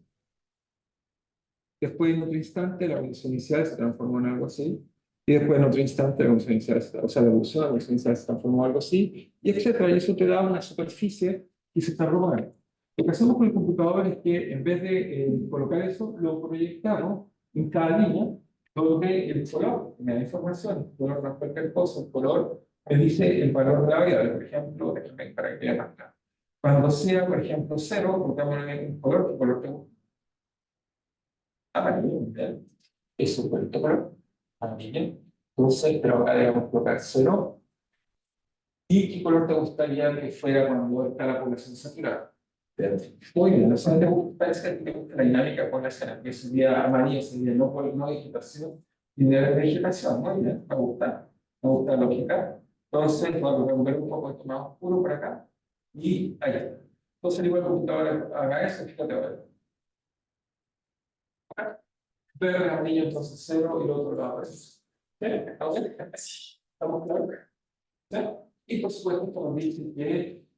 Después, en otro instante, la condición inicial se transformó en algo así. Y después, en otro instante, la condición inicial, o sea, la evolución de la condición inicial se transformó en algo así, y etcétera. Y eso te da una superficie que se está propagando. Lo que hacemos con el computador es que, en vez de colocar eso, lo proyectamos en cada línea, donde el color me da información, el color no es cualquier cosa, el color me dice el valor de la variable. Por ejemplo, déjame para que vean más claro. Cuando sea, por ejemplo, 0, colocamos un color, ¿qué color te gusta? Amarillo, ¿bien? Eso es el color amarillo. Entonces, pero acá debemos colocar 0. ¿Y qué color te gustaría que fuera cuando está la población saturada? Muy bien, no sé, te gusta la dinámica con la escena, que sería amarillo, sería no por no vegetación, y de vegetación, muy bien, me gusta la lógica. Entonces, voy a poner un poco esto más oscuro por acá, y ahí está. Entonces, igual computadora haga eso, fíjate ahora. Verde, amarillo, entonces 0 y el otro lado es. ¿Estamos claros? ¿Ya? Y por supuesto, esto nos dice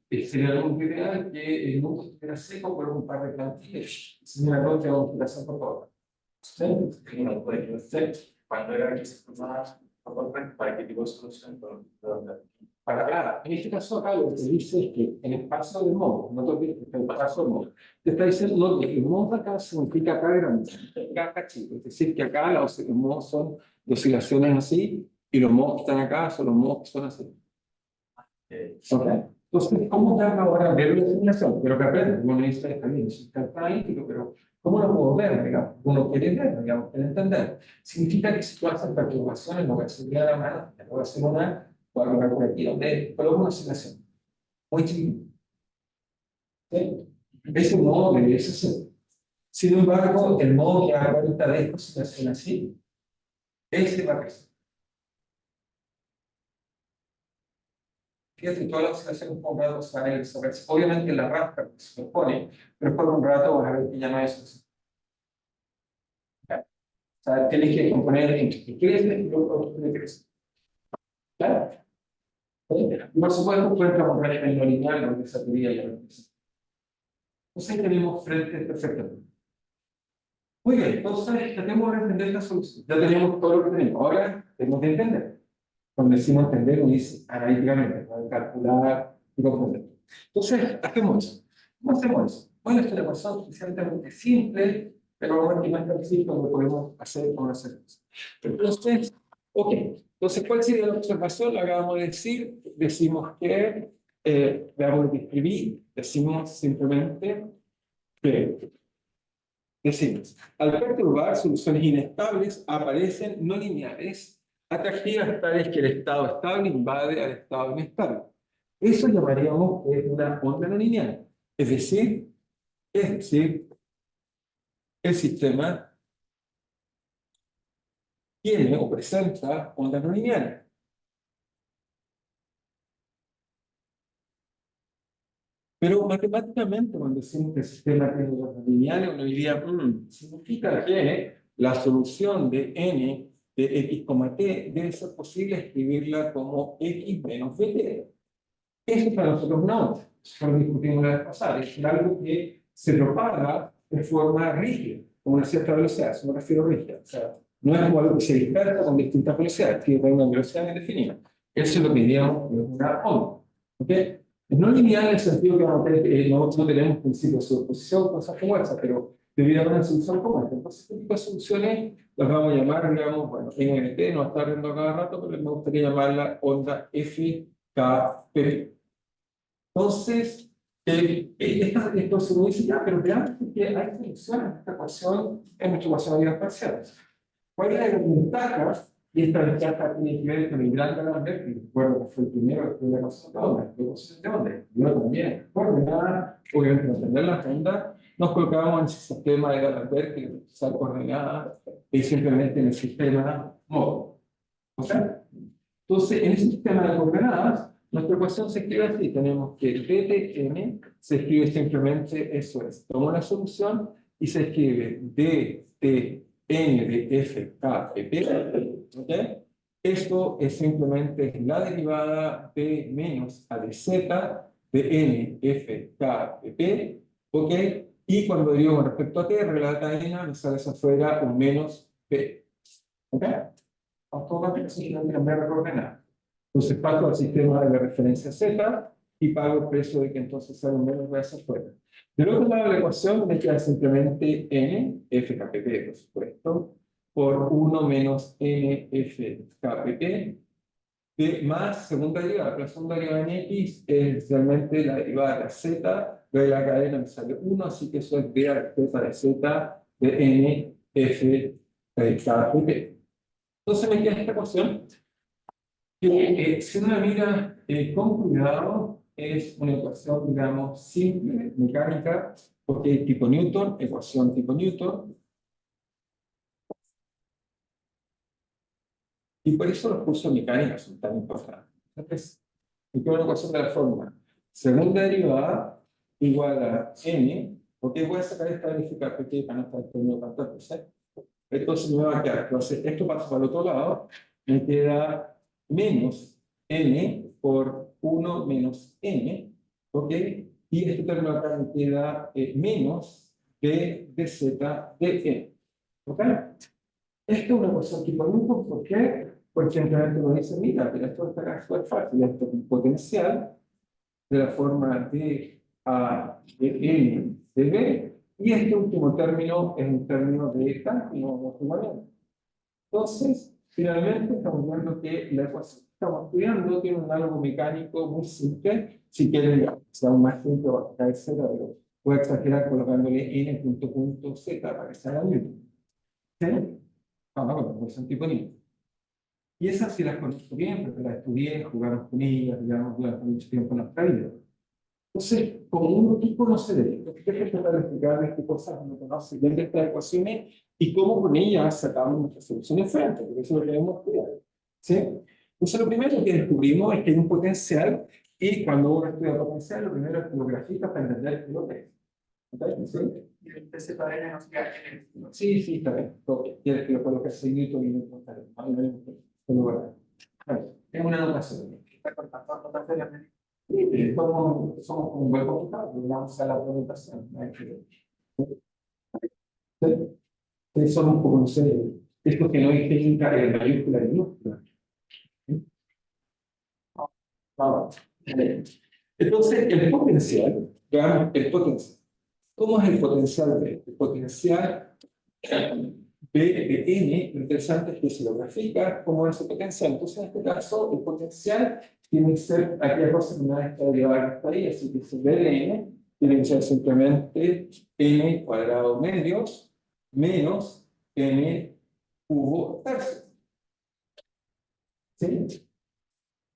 que sería algo ideal que el mundo estuviera seco por un par de plantillas. Es una nota de ventilación por favor. ¿Sí? No puede ser. Cuando era que se formaba, ¿para qué tipo de solución? Para nada. En este caso acá lo que te dice es que en el paso del modo, no te olvides que el paso del modo, te está diciendo no, que el modo acá significa acá grande, acá chico. Es decir, que acá los modos son de oscilaciones así y los modos que están acá son los modos que son así. ¿Ok? Entonces, ¿cómo dar ahora ver la simulación? Pero que aprende, uno dice, está bien, eso está analítico, pero ¿cómo lo puedo ver? Digamos, uno quiere ver, digamos, quiere entender. Significa que si tú haces perturbaciones, lo que se a la mano, te puedo hacer una, o algo por aquí, donde coloco una simulación muy chiquita. ¿Sí? Ese modo de ser. Sin embargo, el modo que haga ahorita de esta simulación así, ese va a crecer. Fíjate, todas las oscilaciones con grados se van a ir desapareciendo. Obviamente la rasca se pone, pero por un rato vas a ver que ya no es eso. O sea, tienes que componer entre que crece y luego que crece. ¿Claro? ¿Sí? Y por supuesto, encuentra un régimen no lineal donde esa teoría ya no existe. Entonces tenemos frente perfectamente. Muy bien, entonces ya tenemos que entender la solución. Ya tenemos todo lo que tenemos. Ahora tenemos que entender. Cuando decimos entender, uno dice analíticamente, ¿no? Calcular y comprender. Entonces, hacemos eso. ¿Cómo hacemos eso? Bueno, es una ecuación suficientemente simple, pero vamos a ver que no es tan simple como podemos hacer con las cosas. Entonces, ok. Entonces, ¿cuál sería la observación? La acabamos de decir. Decimos que, veamos lo que escribí, decimos simplemente que decimos, al perturbar soluciones inestables aparecen no lineales atractivas tales que el estado estable invade al estado inestable. Eso llamaríamos una onda no lineal. Es decir, el sistema tiene o presenta ondas no lineales. Pero matemáticamente, cuando decimos que el sistema tiene ondas no lineales, uno diría, significa que la solución de n de x, t debe ser posible escribirla como x menos bt. Eso para nosotros no, eso lo discutimos la vez pasada, es algo que se propaga de forma rígida, con una cierta velocidad, eso me refiero a rígida. O sea, no es como algo que se dispersa con distintas velocidades, tiene una velocidad bien definida. Eso es lo que diríamos que es una onda. ¿Ok? No lineal en el sentido que no tenemos principios de superposición, cosas como esas, pero debido a una solución como esta. Entonces, este tipo de soluciones las vamos a llamar, digamos, bueno, NNT, no está viendo cada rato, pero me gustaría llamarla onda FKP. Entonces, esto se me dice ya, pero veamos que hay soluciones a esta ecuación en nuestra ecuación de las parciales. ¿Cuál es la ventaja? Y esta ventaja tiene que ver con el gran D'Alembert, que recuerdo que fue el primero que fue la ecuación de onda. ¿Qué ecuación de onda? Yo también. Coordenadas, obviamente, para entender las ondas, nos colocábamos en el sistema de D'Alembert, que es coordenada, y simplemente en el sistema modo. ¿Ok? Entonces, en ese sistema de coordenadas, nuestra ecuación se escribe así. Tenemos que dtn se escribe simplemente, eso es, tomo la solución y se escribe dtn de fkpp. ¿Ok? Esto es simplemente la derivada de menos a de z de n fkpp. ¿Ok? Y cuando derivo con respecto a t, regla de cadena, me sale hacia afuera un menos p. ¿Ok? Automáticamente no tienen ver coordenada. Entonces paso al sistema de referencia Z y pago el precio de que entonces sale un menos de hacia afuera. Del otro lado de la ecuación me queda simplemente n, fkpp, por supuesto, por 1 menos n fkpp, de más segunda derivada. La segunda derivada en x es realmente la derivada de la z, de la cadena me sale 1, así que eso es d a la de z de n fkpp. Entonces me queda esta ecuación que si uno la mira con cuidado es una ecuación, digamos, simple, mecánica, porque es tipo Newton, ecuación tipo Newton, y por eso los cursos mecánicos son tan importantes. Entonces, me queda una ecuación de la fórmula. Segunda derivada igual a n, ok, voy a sacar esta verificar porque para no estar teniendo tantas veces. Entonces me va a quedar, entonces esto pasa para el otro lado, me queda menos n por 1 menos n, ok, y este término acá me queda menos b de z de n, ok. Esto es una cosa que ponemos, ¿por qué? Porque simplemente uno dice, mira, pero esto está súper fácil, esto es un potencial de la forma de A de N de B, y este último término es un término de cálculo o equivalente. Entonces, finalmente estamos viendo que la ecuación que estamos estudiando tiene un análogo mecánico muy simple. Si quieren, sea aún más simple, va a caer cero, pero voy a exagerar colocándole n punto z para que sea la misma. ¿Sí? Bueno, pues son tipo niño. Y esas sí las conozco bien, porque las estudié, jugamos con ellas, digamos, durante mucho tiempo en nuestra vida. Entonces, como uno tipo no se debe, lo que hay que tratar de explicarles qué cosas uno conoce bien de estas ecuaciones y cómo con ellas sacamos nuestras soluciones frente, porque eso es lo que debemos estudiar. ¿Sí? Entonces, lo primero que descubrimos es que hay un potencial, y cuando uno estudia potencial, lo primero es que lo grafica para entender qué es lo que es. ¿Okay? ¿Sí? Y el TZN no se queda en el. Sí, sí, está bien. Quieres que lo coloque seguido y no importa. A mí no me gusta. Pero bueno, es una anotación. Está cortando notatoriamente. Y somos un buen computador, vamos a la presentación. Somos como, no sé, esto que no hay técnica de mayúscula y minúscula. Vamos. Entonces, el potencial, veamos el potencial. ¿Cómo es el potencial B? El potencial B de N, lo interesante es que se lo grafica como ese potencial. Entonces, en este caso, el potencial tiene que ser aquella cosa que una vez está derivada hasta ahí, así que si B de N tiene que ser simplemente N cuadrado medios menos N cubo tercios. ¿Sí?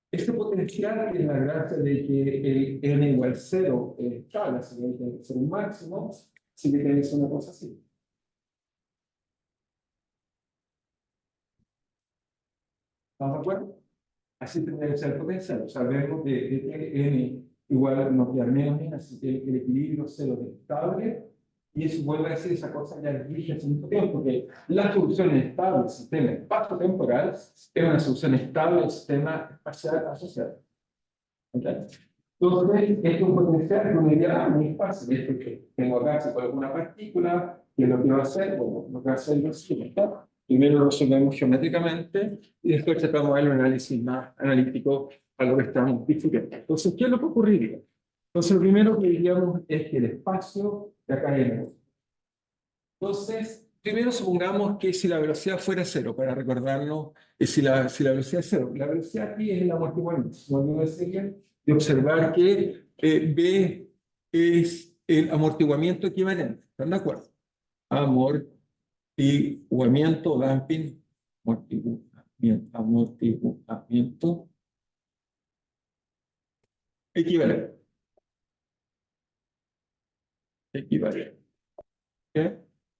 Este potencial tiene la gracia de que el N igual 0 es estable, así que tiene que ser un máximo, así que tiene que ser una cosa así. ¿Estamos de acuerdo? Así tendría que ser el potencial. Sabemos de que n igual nos queda menos n, así que el equilibrio cero es estable. Y eso vuelve a decir esa cosa ya dije hace mucho tiempo, porque la solución estable del sistema espacio-temporal es una solución estable del sistema espacial asociado. ¿Okay? Entonces, esto es un potencial que uno diría, ah, muy fácil, esto que tengo acá, si coloco una partícula, ¿qué es lo que va a hacer? Bueno, lo que va a hacer es ¿está? Primero lo resolvemos geométricamente y después tratamos de ver un análisis más analítico a lo que estamos discutiendo. Entonces, ¿qué es lo que ocurriría? Entonces, lo primero que diríamos es que el espacio de acá hay. Entonces, primero supongamos que si la velocidad fuera cero, para recordarnos si la velocidad es cero, la velocidad aquí es el amortiguamiento, como yo decía, de observar que B es el amortiguamiento equivalente. ¿Están de acuerdo? Amortiguamiento, damping, amortiguamiento equivalente. Equivalente. ¿Ok?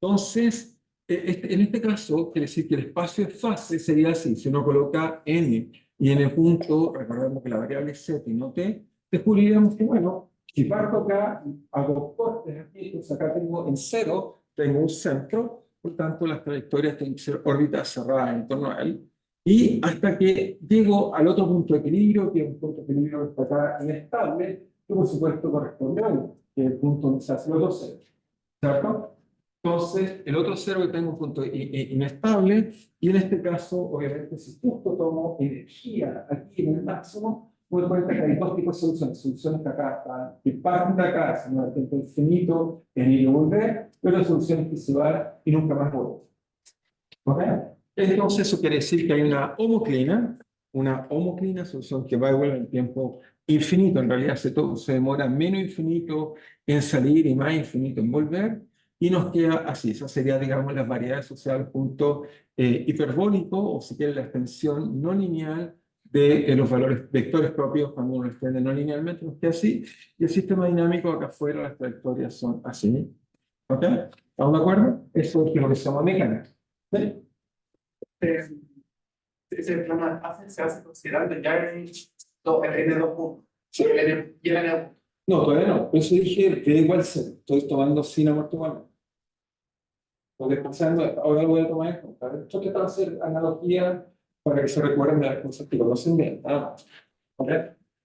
Entonces, en este caso, quiere decir que el espacio de fase sería así. Si uno coloca n y n punto, recordemos que la variable es z y no t, descubriríamos que, bueno, si parto acá, hago cortes aquí, entonces acá tengo en cero, tengo un centro, por tanto las trayectorias tienen que ser órbitas cerradas en torno a él, y hasta que llego al otro punto de equilibrio, que es un punto de equilibrio que está acá inestable, que por supuesto corresponde a 1, que es el punto donde se hace los dos ceros. ¿Cierto? Entonces, el otro cero que tengo un punto inestable, y en este caso, obviamente, si justo tomo energía aquí en el máximo, me doy cuenta que hay dos tipos de soluciones. Soluciones que acá están, que parten de acá, se me va infinito en ir y volver, pero soluciones que se van y nunca más vuelven. ¿Ok? Entonces, eso quiere decir que hay una homoclina, solución que va y vuelve en tiempo infinito. En realidad, se demora menos infinito en salir y más infinito en volver. Y nos queda así. Esa sería, digamos, la variedad social al punto hiperbólico, o si quiere, la extensión no lineal de los valores vectores propios cuando uno extiende no linealmente, nos queda así. Y el sistema dinámico acá afuera, las trayectorias son así. ¿Ok? ¿Estamos de acuerdo? Eso es lo que se llama mecánica. ¿Sí? Ese plano de fase se hace considerando ya el N2 puntos. Sí. Y el N1. No, todavía no. Por eso dije que igual cero. Estoy tomando sin amortiguamiento. Estoy pensando, ahora lo voy a tomar en cuenta. Esto que va a hacer analogía para que se recuerden de las cosas que conocen bien. Nada más. ¿Ok?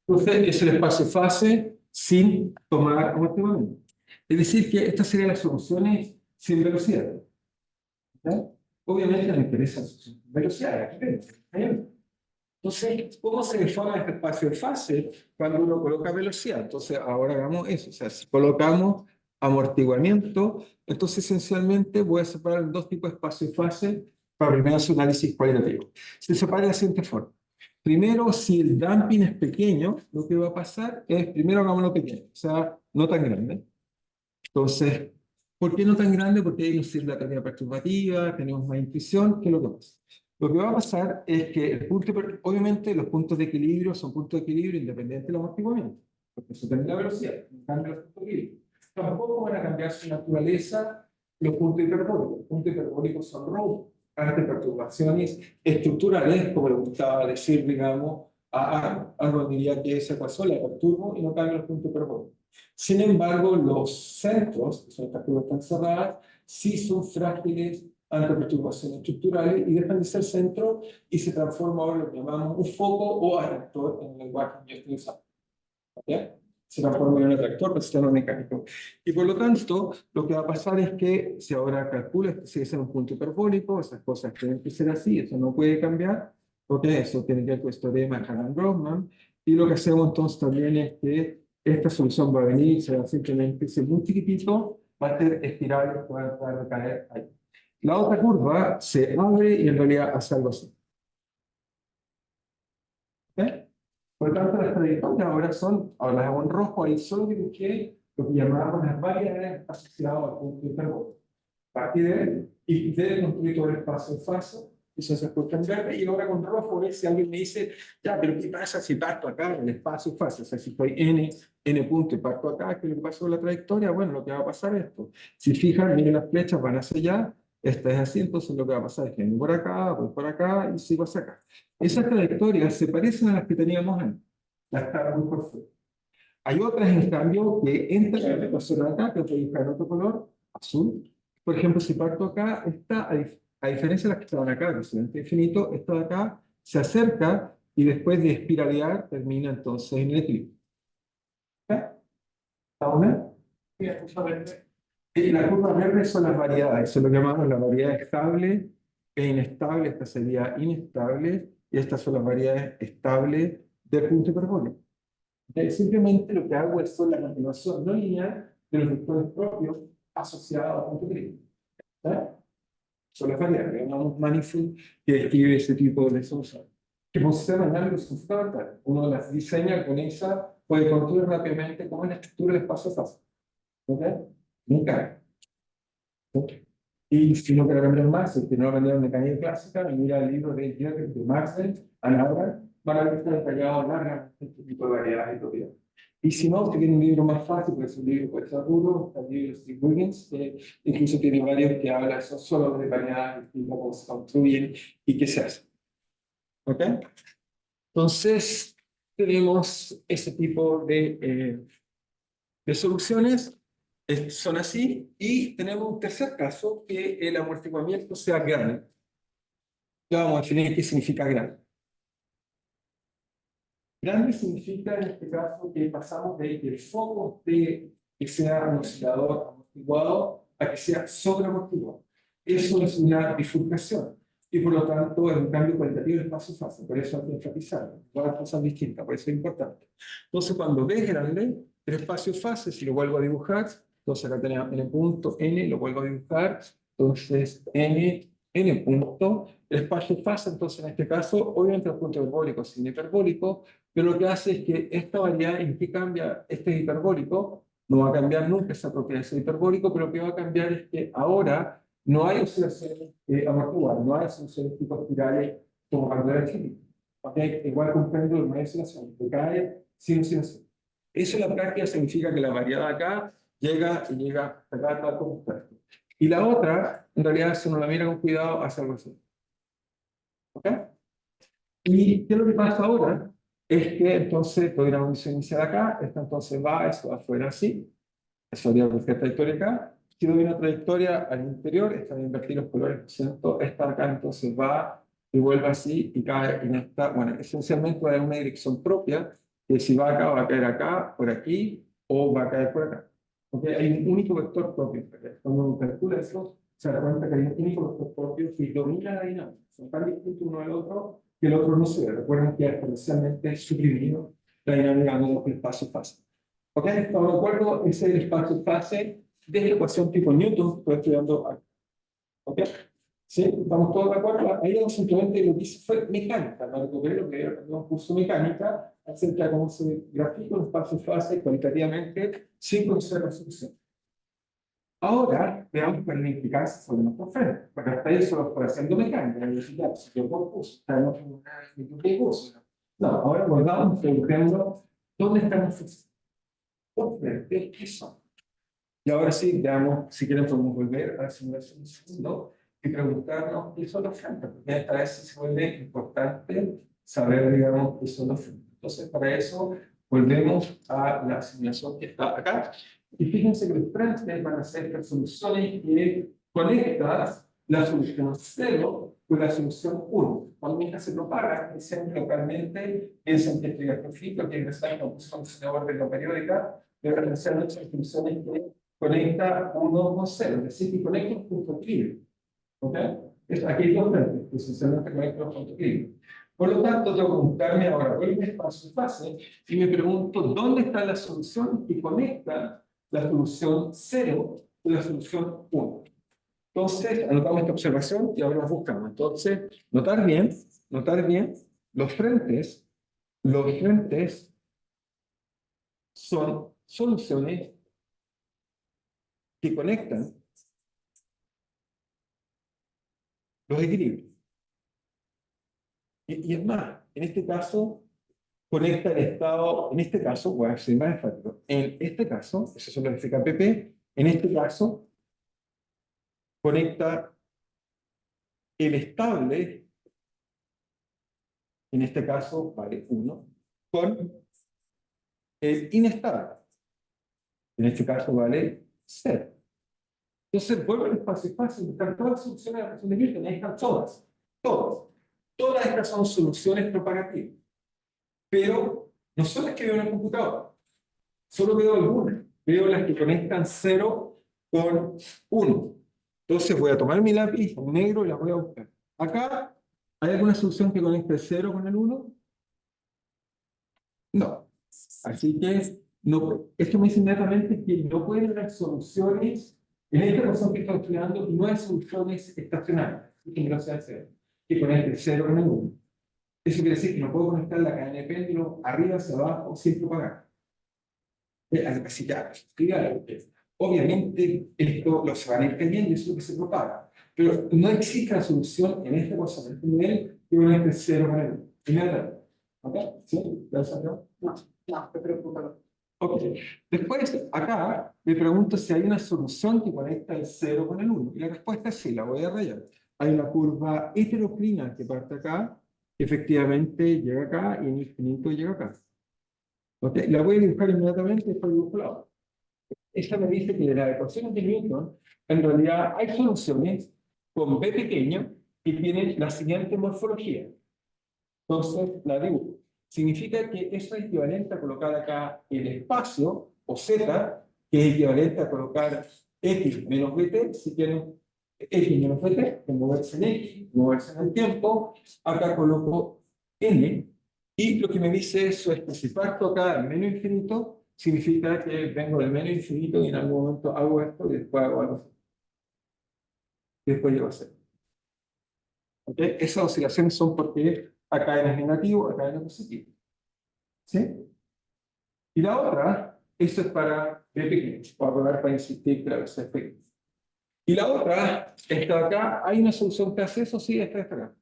Entonces, es el espacio-fase sin tomar amortiguamiento. Es decir, que estas serían las soluciones sin velocidad. ¿Ya? Obviamente me interesa su velocidad. Aquí ven, ahí ven. Entonces, ¿cómo se deforma este espacio de fase cuando uno coloca velocidad? Entonces, ahora hagamos eso. O sea, si colocamos amortiguamiento, entonces esencialmente voy a separar en dos tipos de espacio de fase para primero hacer un análisis cualitativo. Se separa de la siguiente forma. Primero, si el damping es pequeño, lo que va a pasar es, primero hagámoslo pequeño, o sea, no tan grande. Entonces, ¿por qué no tan grande? Porque ahí nos sirve la teoría perturbativa, tenemos más intuición, ¿qué es lo que pasa? Lo que va a pasar es que obviamente los puntos de equilibrio son puntos de equilibrio independientes del amortiguamiento, porque eso también la velocidad, no cambia los puntos de equilibrio. Tampoco van a cambiar su naturaleza los puntos hiperbólicos. Los puntos hiperbólicos son robos ante perturbaciones estructurales, como le gustaba decir, digamos, a Arnold. Arnold diría que esa ecuación la perturbo y no cambia los puntos hiperbólicos. Sin embargo, los centros, que son estas curvas tan cerradas, sí son frágiles ante perturbaciones estructurales y dejan de ser centro y se transforma ahora en lo que llamamos un foco o atractor en el lenguaje que yo estoy usando. ¿Okay? Se transforma en un atractor por sistema mecánico. Y por lo tanto, lo que va a pasar es que si ahora calcula que sigue siendo un punto hiperbólico, esas cosas tienen que ser así, eso no puede cambiar, porque eso tiene que ver con el teorema de Hagen-Grossman. Y lo que hacemos entonces también es que esta solución va a venir, será simplemente ser muy chiquitito, va a ser espiral, que va a entrar a caer ahí. La otra curva se abre y en realidad hace algo así. ¿Okay? Por lo tanto, las trayectorias ahora las hago en rojo, ahí solo dibujé lo que llamábamos las variables asociadas al punto hiperbólico. Partir de él y debe construir todo el espacio en fase, eso se puede en verde, y ahora con rojo ver si alguien me dice, ya, pero ¿qué pasa si parto acá en el espacio fase? O sea, si estoy n punto y parto acá, ¿qué es lo que pasa con la trayectoria? Bueno, lo que va a pasar es esto. Si fijan, miren las flechas, van hacia allá, esta es así, entonces lo que va a pasar es que voy por acá y sigo hacia acá. Esas trayectorias se parecen a las que teníamos antes, las están muy por fuera. Hay otras, en cambio, que entran en la ecuación acá, que voy a dibujar en otro color, azul. Por ejemplo, si parto acá, esta, a diferencia de las que estaban acá, que es el infinito, esta de acá se acerca y después de espiralear termina entonces en el equilibrio. ¿Está? ¿Está bien? Sí, justamente. Y las curvas verdes son las variedades, eso es lo que llamamos la variedad estable e inestable, esta sería inestable, y estas son las variedades estables del punto hiperbólico. Simplemente lo que hago es la continuación no lineal de los vectores propios asociados a punto crítico. Son las variables, llamamos manifold, que describe ese tipo de solución. Que por un sistema dinámico es fundamental. Uno las diseña con esa, puede construir rápidamente cómo es la estructura del espacio fácil. ¿Ok? Nunca. ¿Okay? Y si no quiero cambiar más, si no aprender mecánica clásica, mira el libro de Jerry de Maxwell, Anabra, van a ver que está detallado largamente este tipo de variedades y propiedades. Y si no, si tiene un libro más fácil, pues un libro puede ser duro, el libro de Steve Wiggins, que incluso tiene varios que hablan solo de variedades y cómo se construyen y qué se hace. ¿Ok? Entonces, tenemos ese tipo de soluciones. Son así, y tenemos un tercer caso, que el amortiguamiento sea grande. Ya vamos a definir qué significa grande. Grande significa en este caso que pasamos de que el foco de que sea un oscilador amortiguado a que sea sobreamortiguado. Eso es una bifurcación y por lo tanto es un cambio cualitativo del espacio fase. Por eso hay que enfatizarlo. Todas las cosas distintas, por eso es importante. Entonces, cuando ves grande el espacio fase, si lo vuelvo a dibujar, entonces acá tenemos n punto, n, lo vuelvo a dibujar, entonces n punto, el espacio fase, entonces en este caso, obviamente los puntos hiperbólicos sin hiperbólicos, pero lo que hace es que esta variedad en que cambia este hiperbólico, no va a cambiar nunca esa propiedad de ese hiperbólico, pero lo que va a cambiar es que ahora no hay oscilaciones amortiguadas, no hay oscilaciones tipo espirales como cuando era chiquito. ¿Okay? Igual comprendo que no hay oscilación, que cae sin oscilación. Eso en la práctica significa que la variedad acá llega y llega acá tal como está. Y la otra, en realidad, si uno la mira con cuidado, hace algo así. ¿Ok? ¿Y qué es lo que pasa ahora? es que entonces doy una condición inicial acá, esta entonces va, eso va afuera así, eso haría cualquier trayectoria acá. Si doy una trayectoria al interior, esta voy a invertir los colores, ¿cierto? Esta acá entonces va y vuelve así y cae en esta, bueno, esencialmente va a dar una dirección propia, que si va acá, va a caer acá, por aquí, o va a caer por acá. ¿Ok? Hay un único vector propio. Cuando uno calcula eso, se da cuenta que hay un único vector propio que domina la dinámica. Son tan distintos uno al otro que el otro no se ve. Recuerden que exponencialmente suprimido la dinámica del espacio-fase. ¿Ok? ¿Estamos de acuerdo? Ese es el espacio-fase de la ecuación tipo Newton que estoy estudiando aquí. ¿Ok? ¿Sí? ¿Estamos todos de acuerdo? Ahí simplemente lo que hice fue mecánica, no recuperé lo que era un curso de mecánica acerca de cómo se grafica un espacio-fase cualitativamente sin conocer la solución. Ahora veamos cuál es la implicancia sobre nuestro frente. Porque hasta ahí solo estoy haciendo mecánica, la universidad, si yo por curso, estamos en una actitud de curso. No, ahora volvamos preguntando dónde están los frentes, qué son. Y ahora sí, veamos, si quieren podemos volver a la simulación un segundo y preguntarnos qué son los frentes, porque esta vez se vuelve importante saber, digamos, qué son los frentes. Entonces, para eso, volvemos a la simulación que está acá. Y fíjense que los frentes van a ser las soluciones que conectan la solución 0 con la solución 1. Cuando mi hija se propaga, siempre localmente, piensan que estoy grafito, que ingresar en la función de orden periódica, de referenciar nuestras funciones que conecta 1 con 0, es decir, que conecta un punto equilibrio. ¿Ok? Aquí hay dos frentes, que esencialmente conectan un punto equilibrio. Por lo tanto, tengo que preguntarme ahora, vuelvo a espacio-fase y me pregunto dónde está la solución que conecta la solución 0 con la solución 1. Entonces, anotamos esta observación y ahora la buscamos. Entonces, notar bien, los frentes son soluciones que conectan los equilibrios. Y es más, en este caso, conecta el estado, en este caso, voy a ser más enfático, en este caso, eso solo significa PP, en este caso, conecta el estable, en este caso vale 1, con el inestable, en este caso vale 0. Entonces, vuelvo al espacio-fácil, buscar todas las soluciones de la ecuación de Newton, ahí están todas, todas. Todas estas son soluciones propagativas, pero no son las que veo en el computador, solo veo algunas, veo las que conectan 0 con 1. Entonces voy a tomar mi lápiz negro y las voy a buscar. Acá, ¿hay alguna solución que conecte el 0 con el 1? No. Así que no, esto me dice inmediatamente que no pueden haber soluciones, en esta ecuación que estoy estudiando, no hay soluciones estacionarias, que no sea 0, que conecte el 0 con el 1. Eso quiere decir que no puedo conectar la cadena de péndulo arriba hacia abajo sin propagar. Así ya, obviamente esto lo se van a ir cayendo y eso es lo que se propaga. Pero no existe la solución en esta ecuación, en este nivel, que conecte 0 con el 1. Inmediatamente. ¿Ok? ¿Sí? ¿Ya salió? No, te preocupa. Ok. Después, acá, me pregunto si hay una solución que conecta el 0 con el 1. Y la respuesta es sí, la voy a rayar. Hay una curva heteroclina que parte acá, que efectivamente llega acá y en infinito llega acá. Okay. La voy a dibujar inmediatamente y después dibujo la otra. Esta me dice que de las ecuaciones de Newton, en realidad hay soluciones con b pequeño que tienen la siguiente morfología. Entonces, la dibujo. Significa que eso es equivalente a colocar acá el espacio, o z, que es equivalente a colocar x menos bt, si quieren x menos bt, que moverse en x, moverse en el tiempo. Acá coloco n, y lo que me dice eso es que si parto acá en menos infinito, significa que vengo del menos infinito y en algún momento hago esto y después hago algo así. Y después llego a cero. ¿Okay? Esas oscilaciones son porque acá n es negativo, acá n es positivo. ¿Sí? Y la otra, eso es para b pequeño, para insistir que la velocidad es pequeña. Y la otra, esta de acá, hay una solución que hace eso, sí, esta de acá.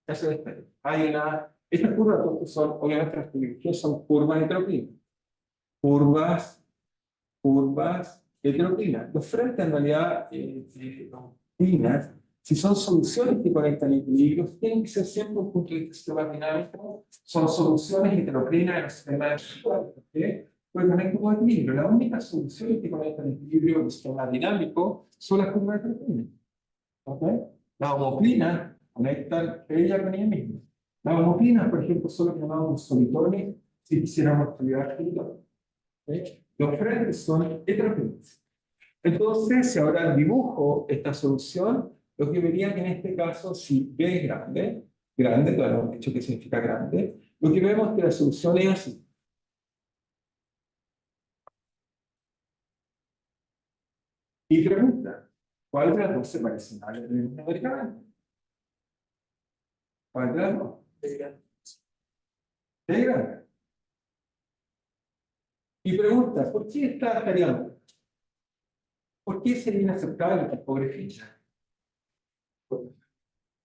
Esa es esta. Hay una, estas curvas que son, obviamente las que son curvas heteroclinas. Curvas heteroclinas. Los frentes en realidad, los clinas, Si son soluciones que conectan equilibrios, tienen que ser siempre un punto de vista sistema dinámico, son soluciones heteroclinas en el sistema de equilibrio. ¿Por qué? Porque conectan con equilibrio. Las únicas soluciones que conectan equilibrio en el sistema dinámico son las curvas heteroclinas. ¿Ok? Las homoclinas conectan ella con ella misma. Las homoclinas, por ejemplo, son lo que llamamos solitones si quisiéramos estudiar solitones. ¿Okay? Los frentes son heteroclinas. Entonces, si ahora dibujo esta solución, lo que vería que en este caso, si B es grande, grande, todavía no hemos dicho qué significa grande, lo que vemos es que la solución es así. Y pregunta, ¿cuál de las dos se parece más numéricamente? ¿Cuál de las dos? B grande. Y pregunta, ¿por qué estaría mal? ¿Por qué sería inaceptable que pobre ficha?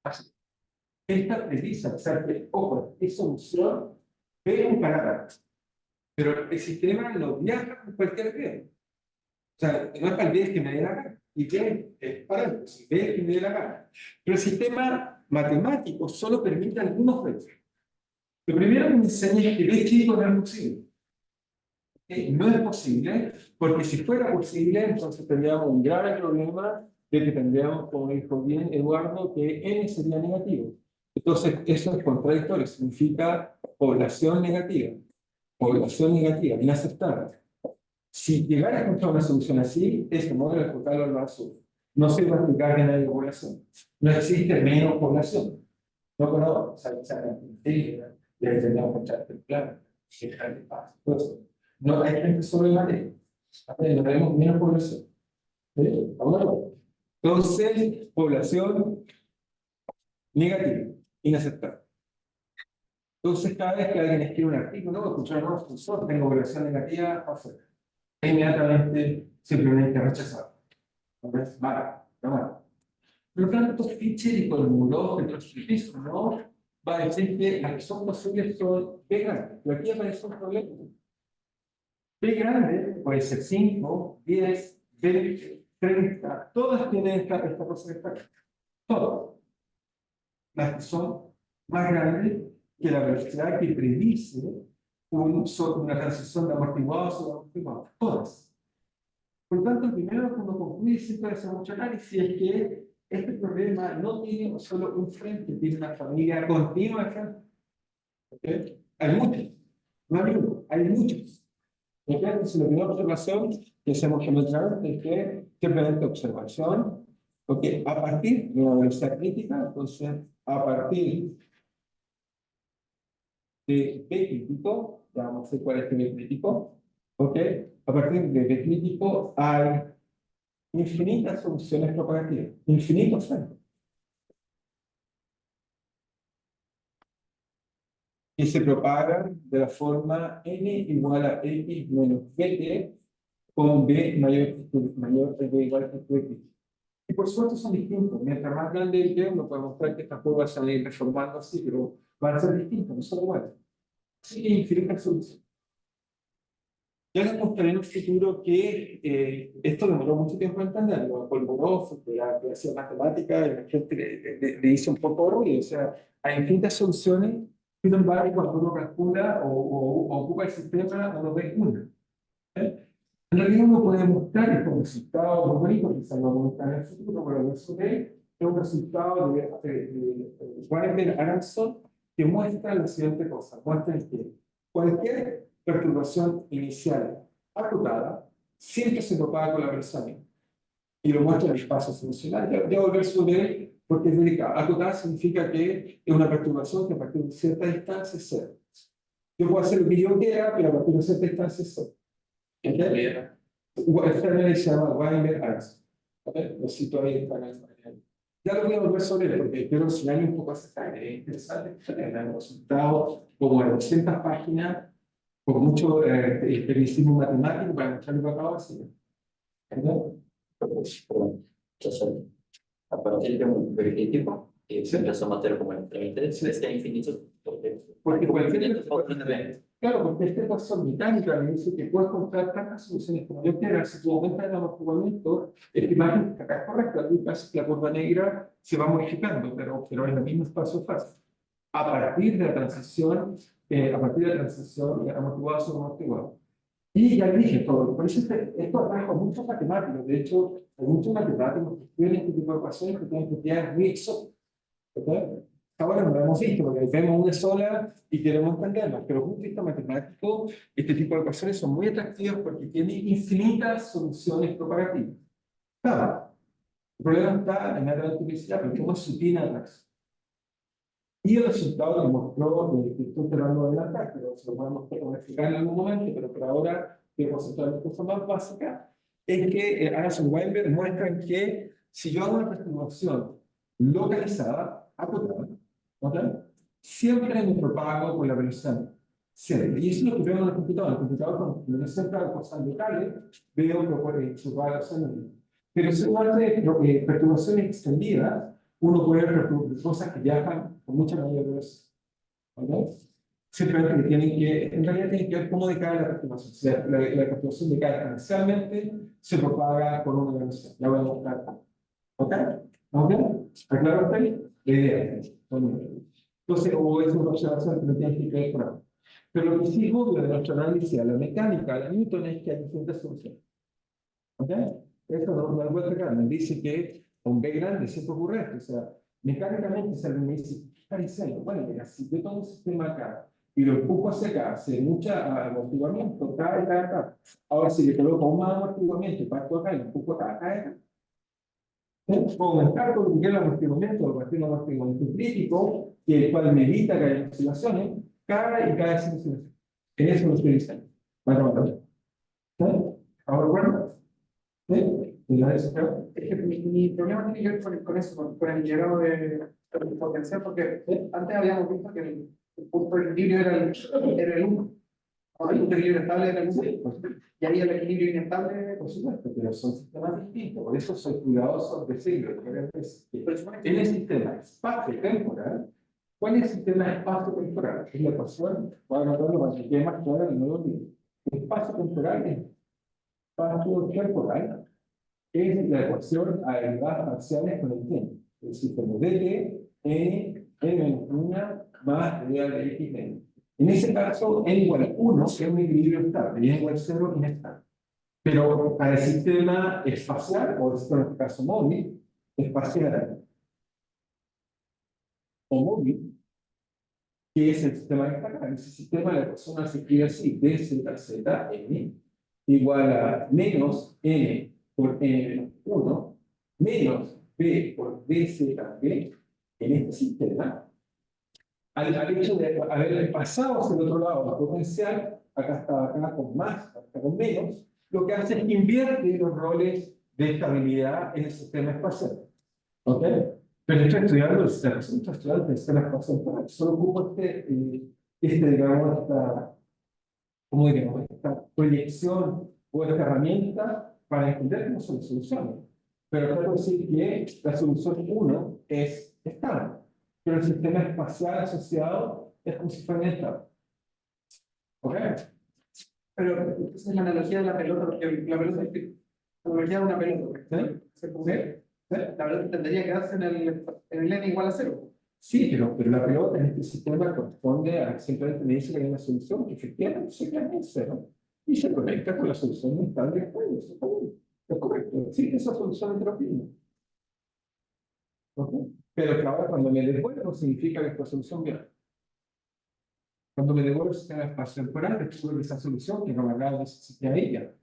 Así. Esta precisa, o sea, que, ojo, es solución de un parámetro. Pero el sistema no viaja con cualquier B. O sea, no es para el B que me dé la gana. Y B es parámetro, si B que me dé la gana. Pero el sistema matemático solo permite algunos B. Lo primero que me enseña es que B chico no es posible. No es posible, porque si fuera posible, entonces tendríamos un grave problema de que tendríamos, como dijo bien Eduardo, que n sería negativo. Entonces, eso es contradictorio, significa población negativa, inaceptable. Si llegara a encontrar una solución así, ese modelo de total lo azul. No se va a explicar que no hay población. No existe menos población. No conozco, o sea, ya tendríamos que echar el plan, dejar de paz, todo eso. No hay gente sobre la ley. No tenemos menos población. ¿Sí? Entonces, población negativa, inaceptable. Entonces, cada vez que alguien escribe un artículo, no, escuchar, no, profesor, tengo población negativa, inmediatamente, simplemente rechazado. Entonces, vale, no vale. Por lo tanto, Fischer y Kolmogorov, entre otros físicos, ¿no? Va a decir que las que son posibles son B grandes. Pero aquí aparece un problema. B grande puede ser 5, 10, 20, 30. Todas tienen esta cosa de acá. Todas. Las que son más grandes que la velocidad que predice una transición de amortiguados sobre amortiguados. Todas. Por lo tanto, primero que uno concluye siempre hace mucho análisis es que este problema no tiene solo un frente, tiene una familia continua acá. ¿Okay? Hay muchos, no hay uno, hay muchos. Entonces, la primera observación que hacemos geométricamente es que simplemente observación, porque a partir de una velocidad crítica, entonces, a partir de B crítico, ya vamos a ver cuál es B crítico, ¿ok? A partir de B crítico hay infinitas soluciones propagativas, infinitos centros. Que se propagan de la forma n igual a x menos bt con b mayor que b igual a x. Y por suerte son distintos. Mientras más grande el b, uno puede mostrar que estas curvas se van a ir reformando así, pero van a ser distintas, no son iguales. Así que infinitas soluciones. Ya les mostraré en un futuro que esto demoró mucho tiempo en entenderlo. Kolmogorov, que hacía matemática, y la gente le hizo un poco de ruido. O sea, hay infinitas soluciones, sin embargo, cuando uno calcula o ocupa el sistema, uno ve una. En realidad uno puede mostrar estos resultados muy bonitos, quizás lo vamos a mostrar en el futuro, pero eso es un resultado de Weinberg-Aronson que muestra la siguiente cosa. Muestra que cualquier perturbación inicial acotada siempre se propaga con la velocidad. Y lo muestra en el espacio funcional. Ya volver sobre él porque es delicado. Acotada significa que es una perturbación que a partir de cierta distancia es cero. Yo puedo hacer el que yo quiera, pero a partir de cierta distancia es cero. Esta manera se llama Weinberg-Aronson. Lo cito ahí en el. Ya lo voy a volver sobre él, porque quiero enseñarle un poco a esta interesante. Tenemos resultados como de 200 páginas, con mucho tecnicismo matemático para mostrarle lo que acabo de enseñar. Entonces, a partir de un verídico, y se empezó a meter como en trámites, es que hay infinitos, Porque cualquier Claro, porque esta ecuación mecánica me dice que puedes comprar tantas soluciones como yo quiera. Si tú aumentas el amortiguamiento, estimas que acá es correcto. Lo que pasa es que la curva negra se va modificando, pero en el mismo espacio fácil. A partir de la transición, amortiguado sobre amortiguado. Y ya dije todo. Por eso esto atrajo a muchos matemáticos. De hecho, hay muchos matemáticos que estudian este tipo de ecuaciones que tienen propiedades muy exóticas. ¿Ok? Ahora no lo hemos visto porque vemos una sola y queremos entenderla, pero desde un punto de vista matemático, este tipo de ecuaciones son muy atractivas porque tienen infinitas soluciones propagativas. Claro, el problema está en la relatividad, porque cómo se tiene atrás. Y el resultado demostró, que estoy tratando de adelantar, pero se lo podemos explicar en algún momento, pero por ahora, que conceptual la cosa más básica, es que Anderson y Weinberg muestran que si yo hago una perturbación localizada, acotada, ¿ok? Siempre me propago con la velocidad. Siempre. Y eso es lo que veo en el computador. En el computador, cuando me centro cosas locales, veo que se va a hacer. Pero si uno hace perturbaciones extendidas, uno puede ver cosas que viajan con mucha mayor velocidad. ¿Ok? Simplemente que en realidad tienen que ver cómo decae la perturbación. O sea, la perturbación decae exponencialmente, se propaga con una velocidad. Ya voy a mostrar. ¿Ok? ¿Ok? ¿Está claro hasta ahí? La idea es esa. Entonces, o es una observación que no tiene que creer por ahora. Pero lo que sí es obvio de nuestro análisis a la mecánica, a la Newton, es que hay distintas soluciones. ¿Ok? Esto no es vuelta acá. Me dice que un B grande siempre ocurre esto. O sea, mecánicamente, si alguien me dice, ¿qué está diciendo? Bueno, mira, si yo tomo un sistema acá y lo empujo hacia acá, hace mucha amortiguamiento, cae, cae acá. Ahora, si le coloco un más amortiguamiento y parto acá y lo empujo acá, cae acá. Puedo aumentar todo lo que es el amortiguamiento, a partir de un amortiguamiento crítico, el cual me evita que haya oscilaciones, cae y cae sin oscilación. En eso lo estoy diciendo. Bueno, ¿ahora bueno? ¿Y la eso, creo? Es que mi problema tiene que ver con eso, con el llegado de potencial, porque antes habíamos visto que el punto de equilibrio era el 1. El punto de equilibrio estable era el 1. Y ahí el equilibrio inestable. Por supuesto, pero son sistemas distintos. Por eso soy cuidadoso de decirlo. En el sistema espacio-temporal, ¿cuál es el sistema espacio-temporal? Es la ecuación, voy a anotarlo para que quede más claro en el nuevo libro. El espacio-temporal es espacio-temporal. Es la ecuación a derivadas parciales con el tiempo. El sistema dt, n, n-1 más real de x, n. En ese caso, n igual a 1 es un equilibrio estable y n igual a 0 inestable. Pero para el sistema espacial, o en este caso móvil, espacial o móvil, que es el sistema que está acá. En ese sistema la ecuación se escribe así: dz, n, igual a menos n por n 1, menos b por dz, en este sistema, al hecho de haber pasado hacia el otro lado la potencial, acá está acá con más, acá está con menos, lo que hace es que invierte los roles de estabilidad en el sistema espacial. ¿Ok? Pero estoy estudiando el sistema, estoy estudiando el sistema espacial, solo ocupo digamos, ¿cómo diríamos? Esta proyección o esta herramienta para entender cómo son las soluciones. Pero quiero decir que la solución 1 es estable, pero el sistema espacial asociado es como si fuera inestable. ¿Ok? Pero esa es la analogía de la pelota, porque la pelota es la analogía de una pelota. ¿Sí? La pelota tendría que darse en el n igual a 0. Sí, pero la pelota en este sistema corresponde a simplemente me dice que hay una solución que efectivamente se queda en 0 y se conecta con la solución estable de juego. Eso está bien. Es correcto. Existe esa solución entropía. ¿Okay? Pero que ahora cuando me devuelvo significa que esta solución viene. Cuando me devuelvo el sistema espacio-temporal, descubro que esa solución que no me agrada existía ella.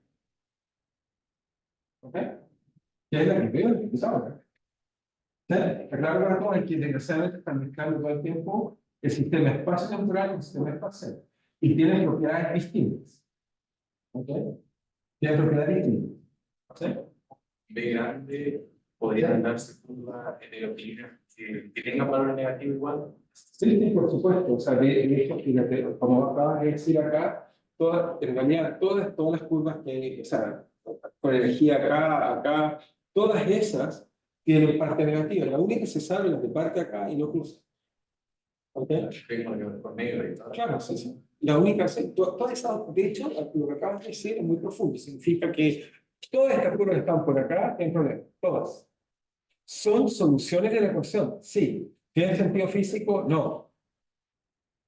¿Ok? Que es la que veo en el computador. Claro, ahora hay que desgraciadamente están mezclando todo el tiempo el sistema espacio-temporal y el sistema espacial. Y tienen propiedades distintas. ¿Ok? Tienen propiedades distintas. ¿Ok? B grande podría darse curva heteroclínica que tenga valor negativo igual. Sí, sí, por supuesto. O sea, de hecho, fíjate, como acabas de decir acá, en realidad, todas las curvas que, o sea, con energía acá, todas esas tienen parte negativa. La única que se sabe es la que parte acá y no cruza. ¿Ok? Por negro y todo. Claro, sí, sí. la única, toda esa, de hecho, lo que acabas de decir es muy profundo, significa que todas estas curvas que están por acá tienen problemas, todas. ¿Son soluciones de la ecuación? Sí. ¿Tienen sentido físico? No.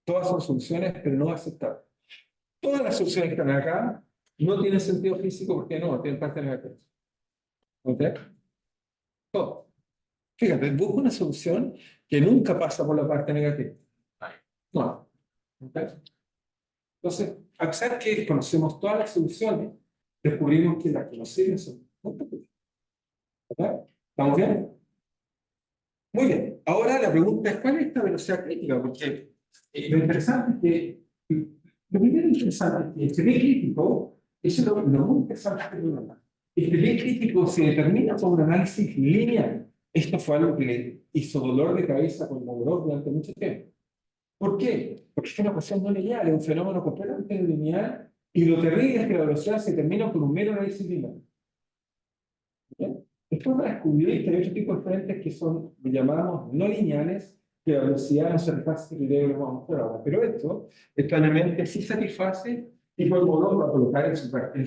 Todas son soluciones, pero no aceptables. Todas las soluciones que están acá no tienen sentido físico porque no, tienen parte negativa. ¿Ok? Todo. Fíjate, busca una solución que nunca pasa por la parte negativa. No. ¿Ok? Entonces, a pesar que conocemos todas las soluciones, descubrimos que las que nos sirven son muy pequeñas. ¿Ok? ¿Estamos bien? Muy bien. Ahora la pregunta es, ¿cuál es esta velocidad crítica? Porque lo interesante es que, lo primero interesante es que este B crítico, eso es lo muy interesante de este problema. Este B crítico se determina por un análisis lineal. Esto fue algo que le hizo dolor de cabeza con dolor durante mucho tiempo. ¿Por qué? Porque es una ecuación no lineal, es un fenómeno completamente no lineal, y lo terrible es que la velocidad se determina por un mero análisis lineal. ¿Bien? Después va a descubrir que hay otro tipo de fuentes que son, llamamos no lineales, que la velocidad no satisface el video que vamos a mostrar ahora. Pero esto, extrañamente, sí satisface, y por lo va a colocar en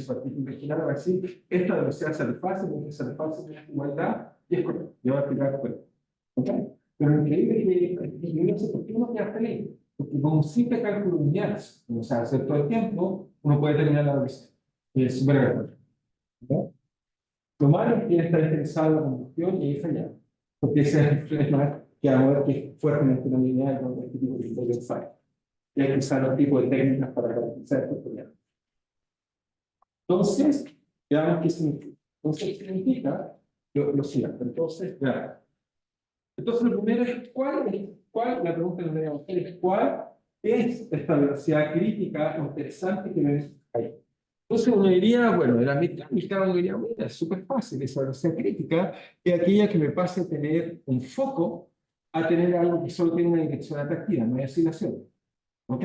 su artículo original, va a decir, esta velocidad satisface, porque satisface una igualdad, y es correcto. Yo voy a explicar después. ¿Ok? Pero lo increíble es que yo no sé por qué uno queda feliz. Porque con un simple cálculo lineal, o sea, hacer todo el tiempo, uno puede terminar la velocidad. Es súper agradable. ¿Ok? Lo malo es que está interesado en la combustión y ahí falla. Porque ese es más que ahora que es fuertemente no lineal con este tipo de ensayo. Y hay que usar otro tipo de técnicas para garantizar estos problemas. Entonces, veamos qué significa. Entonces, significa lo siguiente. Entonces, veamos. Entonces, lo primero es la pregunta que nos deberíamos hacer es cuál es esta velocidad crítica interesante que ves ahí. Entonces uno diría, bueno, de la mitad uno diría, mira, es súper fácil, esa velocidad crítica es aquella que me pase a tener un foco a tener algo que solo tiene una dirección atractiva, no hay oscilación. ¿Ok?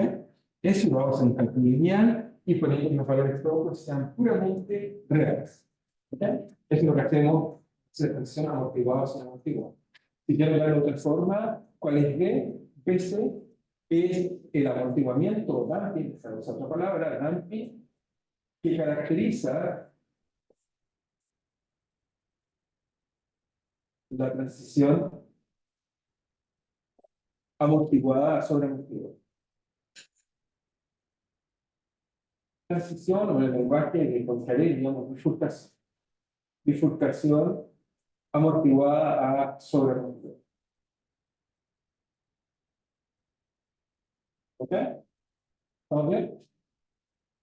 Eso lo vamos a hacer en cálculo lineal y poniendo que los valores propios sean puramente reales. ¿Ok? Eso es lo que hacemos, selección amortiguado sin amortiguado. Si quiero hablar de otra forma, ¿cuál es B? BC es el amortiguamiento, damping, esa es otra palabra, damping, que caracteriza la transición amortiguada sobre amortiguada. Transición, o en el lenguaje de Contaré, digamos, bifurcación. Bifurcación amortiguada a sobre amortiguada. ¿Ok? ¿Estamos bien?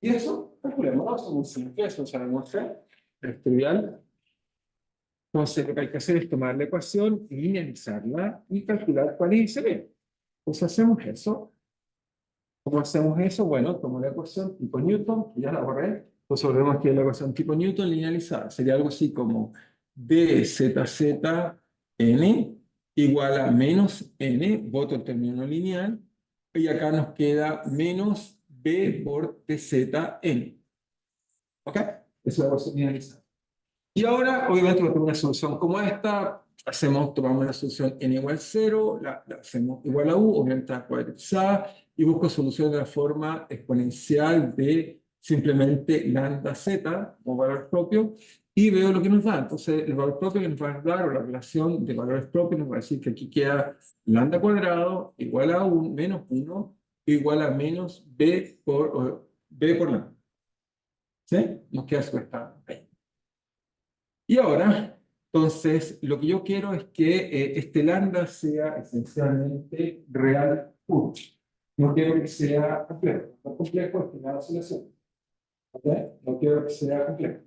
Y eso, calculemos, ¿no? Somos simple, eso se demuestra, es trivial. Entonces, lo que hay que hacer es tomar la ecuación, linealizarla y calcular cuál es el B. Pues hacemos eso. ¿Cómo hacemos eso? Bueno, tomo la ecuación tipo Newton, que ya la borré. Entonces, volvemos aquí a la ecuación tipo Newton linealizada. Sería algo así como dzzn igual a menos n, voto el término lineal, y acá nos queda menos b por tzn. ¿Ok? Esa es la ecuación linealizada. Y ahora, obviamente, para tener una solución como esta, tomamos la solución n igual 0, la hacemos igual a u, obviamente está cuadratizada, y busco solución de la forma exponencial de simplemente lambda z como valor propio, y veo lo que nos da. Entonces, el valor propio que nos va a dar, o la relación de valores propios, nos va a decir que aquí queda lambda cuadrado igual a 1 menos 1 igual a menos b por lambda. ¿Sí? Nos queda su estado ahí. Y ahora, entonces, lo que yo quiero es que este lambda sea esencialmente real puro. No quiero que sea complejo. No complejo es que me da oscilación. ¿Ok? No quiero que sea complejo.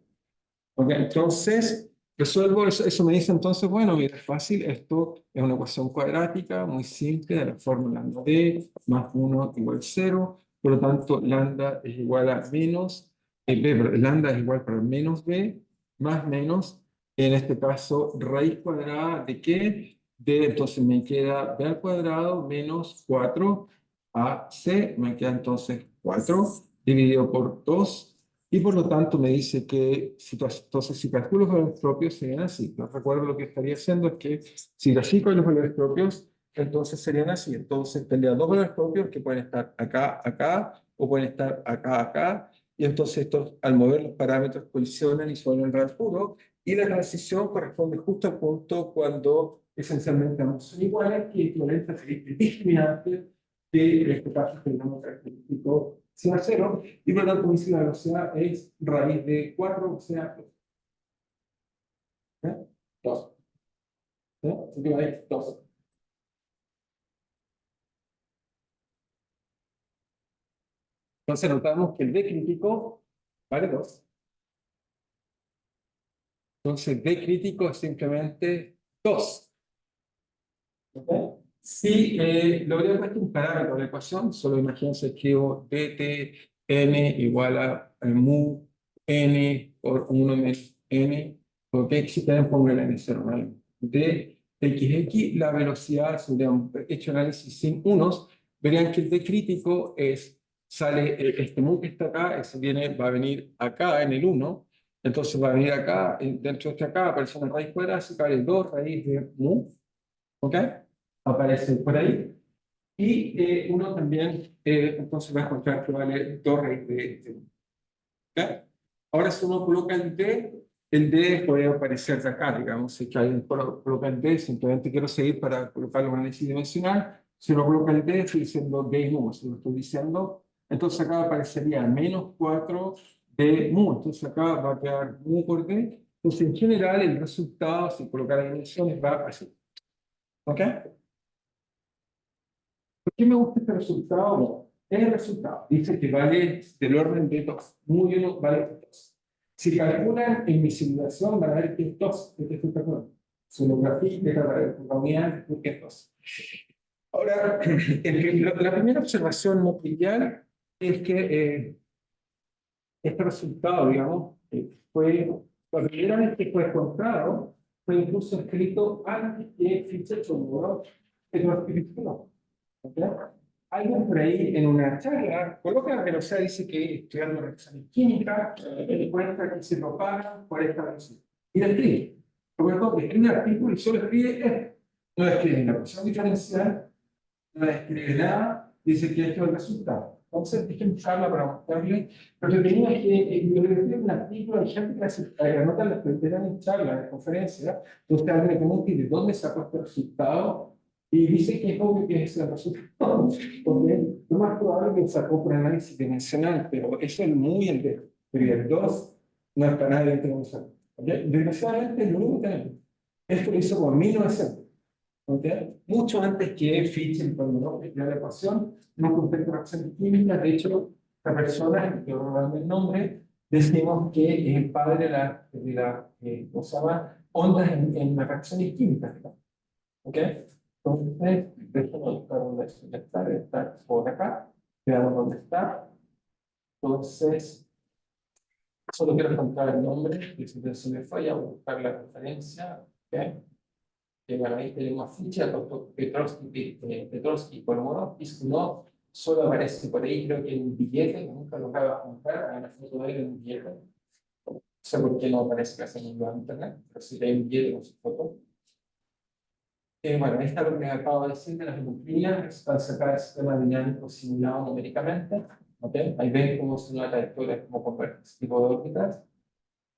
¿Ok? Entonces, resuelvo eso me dice entonces, bueno, mira, es fácil. Esto es una ecuación cuadrática muy simple de la forma lambda d más 1 igual 0. Por lo tanto, lambda es igual a menos, lambda es igual para menos b más menos, en este caso, raíz cuadrada de qué? Entonces me queda b al cuadrado menos 4ac, me queda entonces 4 dividido por 2. Y por lo tanto me dice que, entonces, si calculo los valores propios serían así. No recuerdo lo que estaría haciendo, es que si grafico los valores propios, entonces serían así. Entonces tendría dos valores propios que pueden estar acá, acá, o pueden estar acá, acá, y entonces estos, al mover los parámetros, colisionan y se vuelven RAR puro, y la transición corresponde justo al punto cuando esencialmente ambos son iguales, que equivalente a seguir el discriminante de en este caso el número característico sea 0, y por lo tanto mi la velocidad es raíz de 4, o sea, 2. Así que es 2. Entonces notamos que el D crítico vale 2. Entonces D crítico es simplemente 2. ¿Ok? Si lo habría puesto un parámetro de la ecuación, solo imagínense, escribo dtn igual a mu n por 1 menos n, porque si también pongo el n0, ¿vale? De xx, la velocidad, si hubiéramos hecho análisis sin unos, verían que el d crítico es, sale, este mu que está acá, ese viene, va a venir acá en el 1, entonces va a venir acá, dentro de este acá aparece una raíz cuadrada, así que vale 2 raíz de mu, ¿ok? Aparece por ahí. Y uno también, entonces va a encontrar que vale 2 raíz de mu. ¿Ok? Ahora, si uno coloca el D puede aparecer de acá, digamos. Si que alguien coloca el D, simplemente quiero seguir para colocarlo en análisis dimensional. Si uno coloca el D, estoy diciendo D mu, si lo estoy diciendo. Entonces acá aparecería menos 4 de mu. Entonces acá va a quedar mu por D. Entonces, en general, el resultado, si colocar las dimensiones, va así. ¿Ok? ¿Por qué me gusta este resultado? Bueno, el resultado dice que vale del orden de 2. Muy bien, vale 2. Si calculan en mi simulación, van a ver que es 2. Este es espectacular. Sonografía de la unidad que es 2. Ahora, la primera observación no trivial es que este resultado, digamos, fue la primera vez que fue encontrado, fue incluso escrito antes que Fischer formuló el clasificador. ¿Okay? Alguien por ahí en una charla coloca la velocidad, dice que estudiando reacciones químicas, encuentra que se propaga por esta velocidad. Y la escribe. Por lo tanto, escribe el artículo y solo escribe esto. No escribe la ecuación diferencial, no escribe nada, dice que esto es el resultado. Entonces, déjenme usarla para mostrarle. Lo que tenía es que yo le escribo un artículo, hay gente que anota las fronteras en charla, en conferencia, entonces alguien le pregunta de dónde sacó este resultado, y dice que es obvio que es el resultado, porque lo más probable es que sacó por análisis dimensional, pero eso es muy el de el 2 no es para nada dimensional. Desgraciadamente, es lo único que tenemos. Esto lo hizo con 1900. ¿Okay? Mucho antes que Fischer cuando la ecuación, no contesta reacciones químicas. De hecho, la persona, que voy a dar el nombre, decimos que es el padre ¿cómo se llama? Ondas en las reacciones químicas. ¿Ok? Entonces, déjame buscar dónde está por acá, veamos dónde está. Entonces, solo quiero encontrar el nombre, que si se me falla, voy a buscar la referencia. ¿Ok? Que bueno, ahí tenemos ficha, Petrovsky, Kolmorov, no solo aparece por ahí, creo que en un billete, nunca lo acabo de juntar, hay una foto de él en un billete. No sé por qué no aparece casi en ningún internet, pero sí hay un billete con su foto. Bueno, esta es lo que les acabo de decir de las hemofilia, para sacar el sistema dinámico simulado numéricamente. ¿Okay? Ahí ven cómo son las trayectorias, cómo convergen este tipo de órbitas.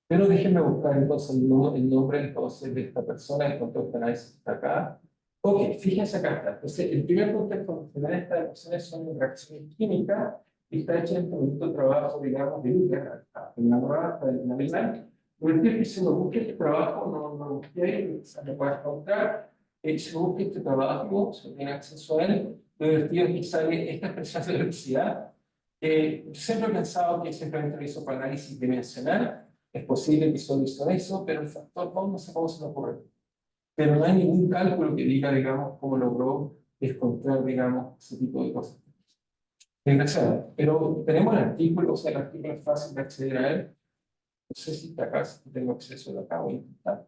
Pero déjenme buscar entonces el nombre entonces de esta persona, el contexto de análisis está acá. Ok, fíjense acá está. Entonces, el primer contexto funcional de estas ecuaciones son reacciones químicas y está hecho en producto de trabajo, digamos, de Luther, en la nueva, en la misma. Pero que si no busque este trabajo, no busque, se puede encontrar. Si busque este trabajo, se tiene acceso a él, lo divertido es que sale esta expresión de velocidad. Siempre he pensado que simplemente lo hizo para análisis dimensional. Es posible que solo hizo eso, pero el factor no sé cómo se lo ocurre. Pero no hay ningún cálculo que diga, digamos, cómo logró encontrar, digamos, ese tipo de cosas. Desgraciado. Pero tenemos el artículo, o sea, el artículo es fácil de acceder a él. No sé si está acá, si tengo acceso de acá, voy a intentar.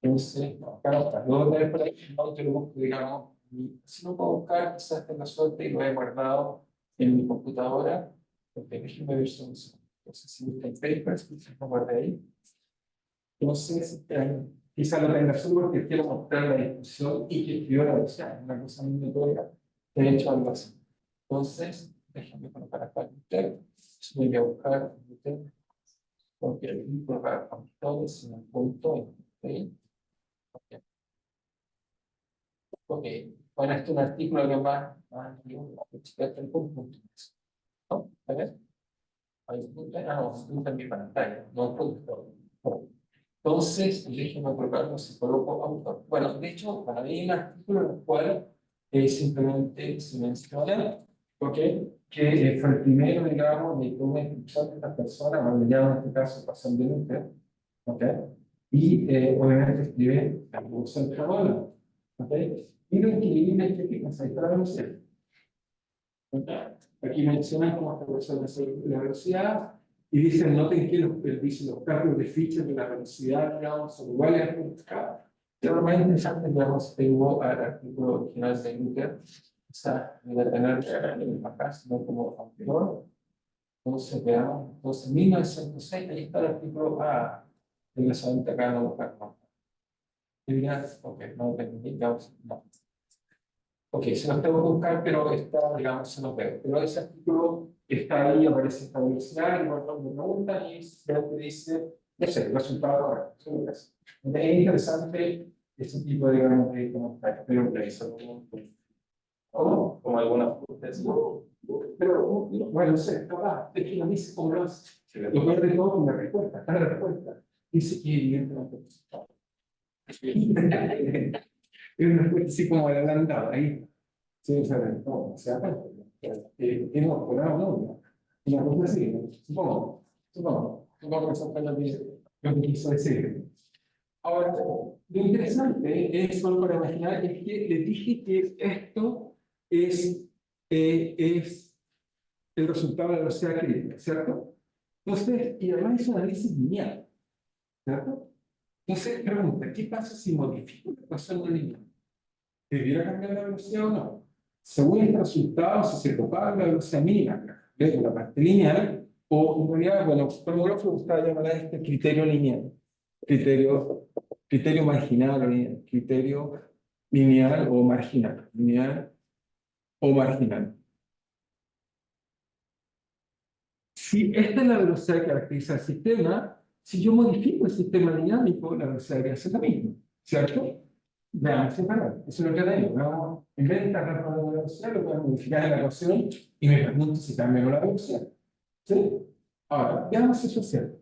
Entonces, no, acá no está. Luego de ver por ahí, no te lo busco, digamos. Y si no puedo buscar, quizás tenga suerte y lo he guardado en mi computadora. Porque déjenme ver si entonces, si buscan papers, quizás lo guardé ahí. Entonces, quizás lo tenga solo porque quiero mostrar la discusión y que escribió la versión, una cosa muy notoria, que he hecho algo así. Entonces, déjame colocar acá el Inter, voy a buscar el Inter, porque aquí colocar factores en el punto, ¿ok? Ok. Ok, bueno, este es un artículo que más explica el conjunto. ¿No? ¿Ves? Ahí no, en mi pantalla, no punto. Entonces, déjenme colocarlo si coloco autor. Bueno, de hecho, para mí hay un artículo en el cual simplemente se menciona, ¿ok? Que fue el primero, digamos, de una inscripción de estas personas, bueno, ya en este caso pasan de Inter, ¿ok? Y obviamente escribe la evolución de Carola, ¿ok? Y lo increíble es que fíjense, ahí está la velocidad. Aquí mencionan cómo establece la velocidad y dicen, noten que dicen los cálculos de Fischer de la velocidad, digamos, son iguales a multiplicar. Pero lo más interesante, digamos, tengo al artículo original de Inter, o sea, voy a tener acá, sino como anterior. Entonces, veamos, entonces, 1906, ahí está el artículo A, solamente acá no buscar, no. Y dirán, ok, no, digamos, no. Ok, se los tengo que buscar, pero está, digamos, se los veo. Pero ese artículo está ahí, aparece esta velocidad, y bueno, me preguntan y siempre dice, no sé, el resultado correcto. Es interesante este tipo, digamos, de comentarios, pero como algunas frutas. pero, bueno, no sé, es que no dice cómo lo hace. Lo peor de todo es la respuesta, está la respuesta. Dice que evidentemente. Es una respuesta así como adelantada, ahí. Sí, o sea, no, o sea, hemos logrado, ¿no? Una cosa así, ¿no? Supongo que eso fue lo que quiso decir. Ahora, lo interesante es, solo para imaginar, es que les dije que esto es el resultado de la velocidad crítica, ¿cierto? Entonces, y además es un análisis lineal, ¿cierto? Entonces, pregunta, ¿qué pasa si modifico la ecuación no lineal? ¿Debiera cambiar la velocidad o no? Según este resultado, si se propaga la velocidad mínima, de la parte lineal, o en realidad, bueno, cronógrafo gustaba llamar a este criterio lineal, criterio marginal, criterio lineal o marginal, lineal o marginal. Si esta es la velocidad que caracteriza el sistema, si yo modifico el sistema dinámico, la velocidad debería ser la misma, ¿cierto? Veamos, separar. Eso es lo que tengo. ¿No? En vez de estar calculando la velocidad, lo voy a modificar en la ecuación y me pregunto si cambia o la velocidad. ¿Sí? Ahora, veamos si eso es cierto.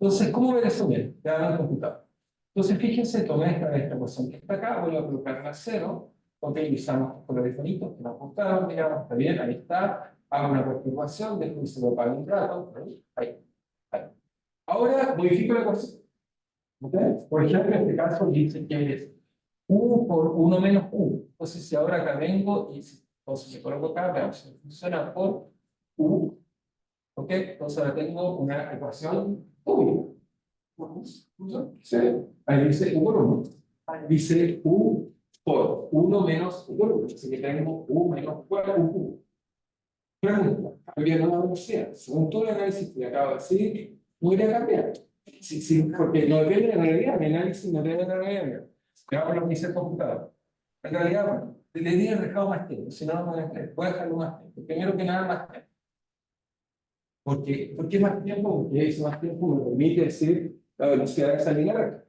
Entonces, ¿cómo ver eso bien? Ya lo han computado. Entonces, fíjense, tomé esta ecuación que está acá, voy a colocarla a 0, ok, usamos los colores bonitos que nos gustaron, digamos, está bien, ahí está, hago una perturbación, después se lo pago un rato, ahí, ahí. Ahora, modifico la ecuación. ¿Okay? Por ejemplo, en este caso dice que es U por 1 menos U. Entonces, si ahora acá vengo y entonces me coloco acá, veamos si funciona por U. ¿Ok? Entonces ahora tengo una ecuación U. ¿Sí? Ahí dice U por 1. Ahí dice U por 1 menos U por 1. Así que tengo U menos U. Pregunta, cambiando la velocidad. Según todo el análisis que le acabo de decir, no iría a cambiar. Sí, porque no depende de la realidad, mi análisis no depende de la realidad. Veamos lo que dice el computador. En realidad, bueno, le di el dejado más tiempo, si no, no voy a hacer. Voy a dejarlo más tiempo. Primero que nada, más tiempo. ¿Por qué más tiempo? Porque ese más tiempo me permite decir la velocidad de esa línea recta.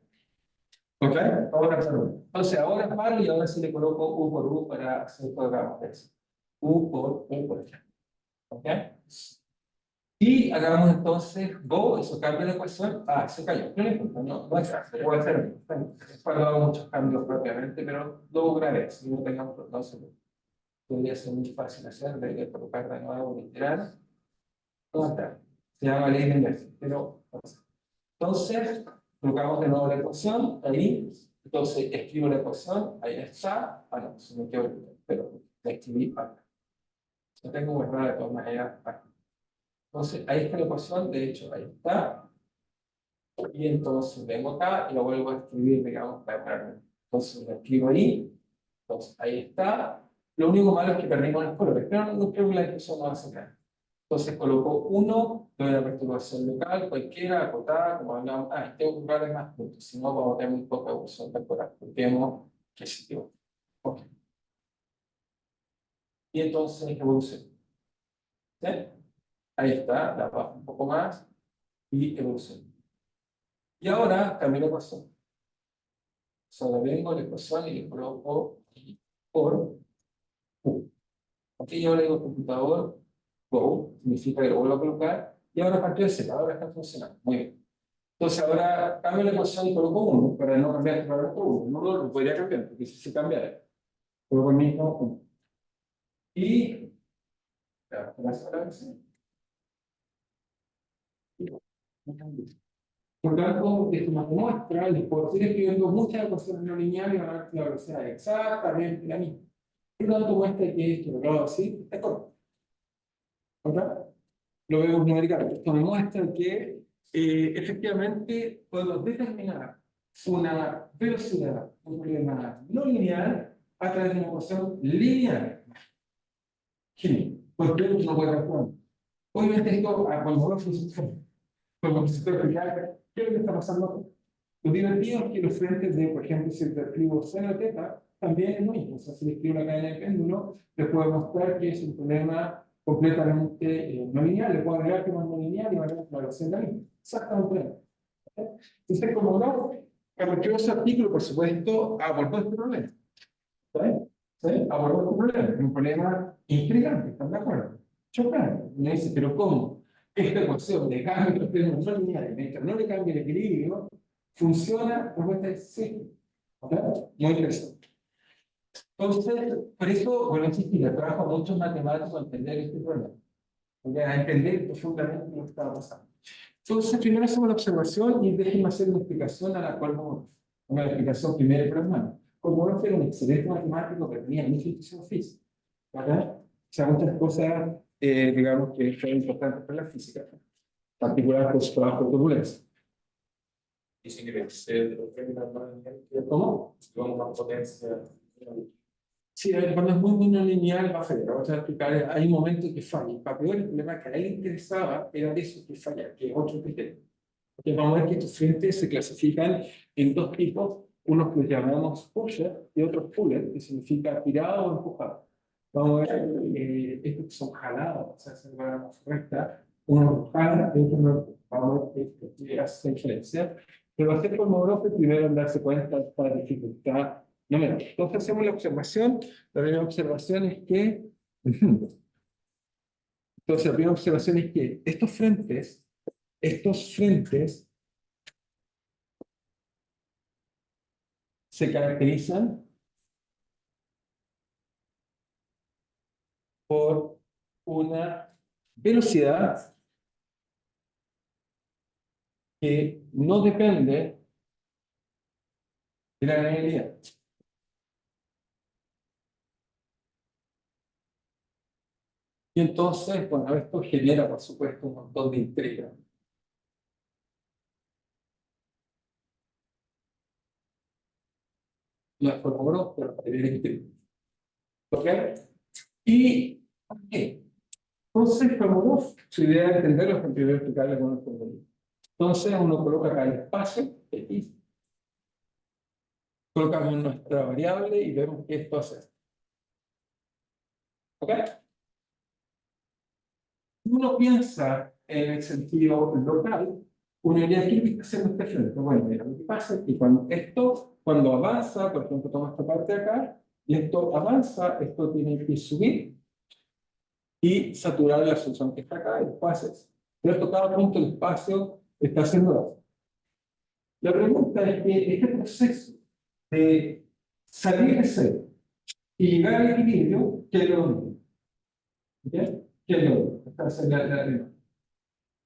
¿Ok? Ahora, perdón. Entonces, ahora paro y ahora sí le coloco U por U para hacer todo el U por U, por ejemplo. ¿Ok? Y hagamos entonces Go, eso cambia la ecuación. Se cayó. No le importa, no es fácil. Puede ser. He dado muchos cambios propiamente, pero lo lograré. Si no tengamos, no se podría ser muy fácil hacer, de colocar de nuevo literal. ¿Cómo está? Se llama ley de inversión. Pero, entonces, colocamos de nuevo la ecuación, ahí. Entonces, escribo la ecuación, ahí está. No, se me quedó, pero la escribí acá. Yo tengo guardada de todas maneras aquí. Entonces, ahí está la ecuación, de hecho, ahí está. Y entonces vengo acá y lo vuelvo a escribir, digamos, para. Entonces, lo escribo ahí. Entonces, ahí está. Lo único malo es que perdimos los colores, pero no creo que la discusión no va a sacar. Entonces, coloco 1, doy la perturbación local, cualquiera, acotada, como hablamos. Tengo que buscar más puntos, si no, vamos a tener muy poca evolución temporal. Porque hemos resistido. Ok. Y entonces, evolución. ¿Sí? Ahí está, la bajo un poco más y evoluciona. Y ahora cambio la ecuación. Solo vengo a la ecuación y le coloco por Q. Aquí yo le digo computador, Go, significa que lo vuelvo a colocar, y ahora partió de cero, ahora está funcionando. Muy bien. Entonces ahora cambio la ecuación y coloco 1 para no cambiar el parámetro 1. No lo podría cambiar, porque si se cambiara, coloco el mismo 1. Y, ya, por tanto, esto nos demuestra el por seguir escribiendo muchas ecuaciones no lineales y van a ver que la velocidad es exactamente la misma. Por lo tanto, muestra que esto, lo que hago así, es correcto. ¿Ok? Lo vemos numericamente. Esto me muestra que efectivamente podemos determinar una velocidad, un problema no lineal a través de una ecuación lineal. Genial. Pues Lewis no puede actuar. Obviamente esto, cuando no funciona, como se puede explicar, ¿qué es lo que está pasando? Lo divertido es que los frentes de, por ejemplo, si te escribo seno teta, también es lo mismo. O sea, si le escribo la cadena de péndulo, les puedo mostrar que es un problema completamente no lineal. Le puedo agregar que no es no lineal y va a ver la velocidad de la misma. Exactamente. Entonces, como no, cuando ese artículo, por supuesto, abordó este problema. ¿Sabes? ¿Sí? Abordó este problema. Es un problema intrigante, ¿están de acuerdo? Chocante. Me dice, pero ¿cómo? Esta ecuación de cambio de términos no lineales, mientras no le cambie el equilibrio, ¿funciona? La respuesta es sí. ¿Ok? Muy interesante. Entonces, por eso, bueno, insistir, trabajo a muchos matemáticos a entender este problema. ¿Ok? A entender profundamente lo que estaba pasando. Entonces, primero hacemos la observación y déjenme hacer una explicación a la cual vamos. Una explicación primero y hermano. Como no era un excelente matemático que tenía mucha intuición física, ¿verdad? O sea, muchas cosas, digamos, que son importantes para la física, en particular por su trabajo de turbulencia. Dicen que de los términos no lineales, ¿Cómo? vamos más potencia. Sí, a ver, cuando es muy no lineal va a fallar. Vamos a explicar, hay un momento que falla. Para peor, el problema que a él interesaba era de eso que falla, que es otro criterio. Porque vamos a ver que estos frentes se clasifican en dos tipos, unos que llamamos pusher y otros puller, que significa tirado o empujado. Vamos a ver estos que son jalados, o sea, se van a recta, unos jalan y otros no. Vamos a ver que hace diferencia. Pero hacer por Mogrofe primero en darse cuenta de esta dificultad. No me da. Entonces hacemos la observación. La primera observación es que. Entonces la primera observación es que estos frentes se caracterizan por una velocidad que no depende de la linealidad. Y entonces, bueno, esto genera, por supuesto, un montón de intriga. No es por número, pero genera intriga. ¿Ok? ¿Y por qué? Entonces, como su idea es entenderlo es primero explicarle con el formulario. Entonces, uno coloca acá el espacio, X, colocamos nuestra variable y vemos que esto hace esto. ¿Ok? Uno piensa en el sentido local, uno diría, ¿qué está haciendo este frente? Bueno, mira, lo que pasa es que cuando avanza, por ejemplo, toma esta parte de acá, y esto avanza, esto tiene que subir y saturar la solución que está acá, y después hace eso. Pero esto, cada punto del espacio está haciendo eso. La pregunta es que este proceso de salir de cero y llegar al equilibrio, ¿qué es lo mismo? ¿Qué es lo mismo? Esta es la primera.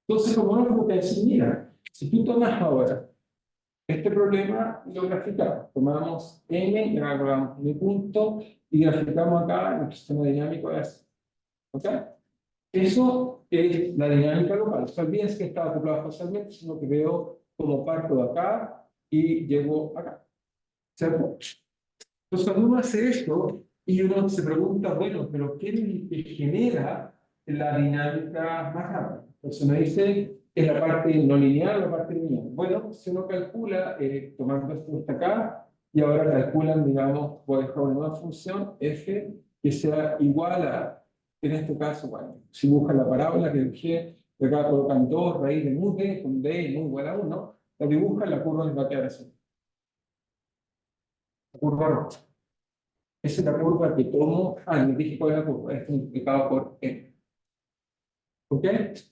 Entonces, como no te decir, mira, si tú tomas ahora este problema, lo graficamos. Tomamos n, le agregamos mi punto y graficamos acá nuestro sistema dinámico de así. ¿Ok? Eso es la dinámica local. No olvides que está acoplado espacialmente, sino que veo como parto de acá y llego acá. ¿Cierto? Entonces, cuando uno hace esto y uno se pregunta, bueno, pero ¿qué genera la dinámica más rápida? Entonces uno dice, ¿es la parte no lineal o la parte lineal? Bueno, si uno calcula, tomando esto hasta acá, y ahora calculan, digamos, voy a dejar una nueva función, f, que sea igual a En este caso, bueno, si buscan la parábola que dije, de acá colocan 2 raíz de mu d con d no igual a 1, la dibujan, la curva les va a quedar así. La curva roja. Esa es la curva que tomo, les dije cuál es la curva, es multiplicado por n. ¿Ok?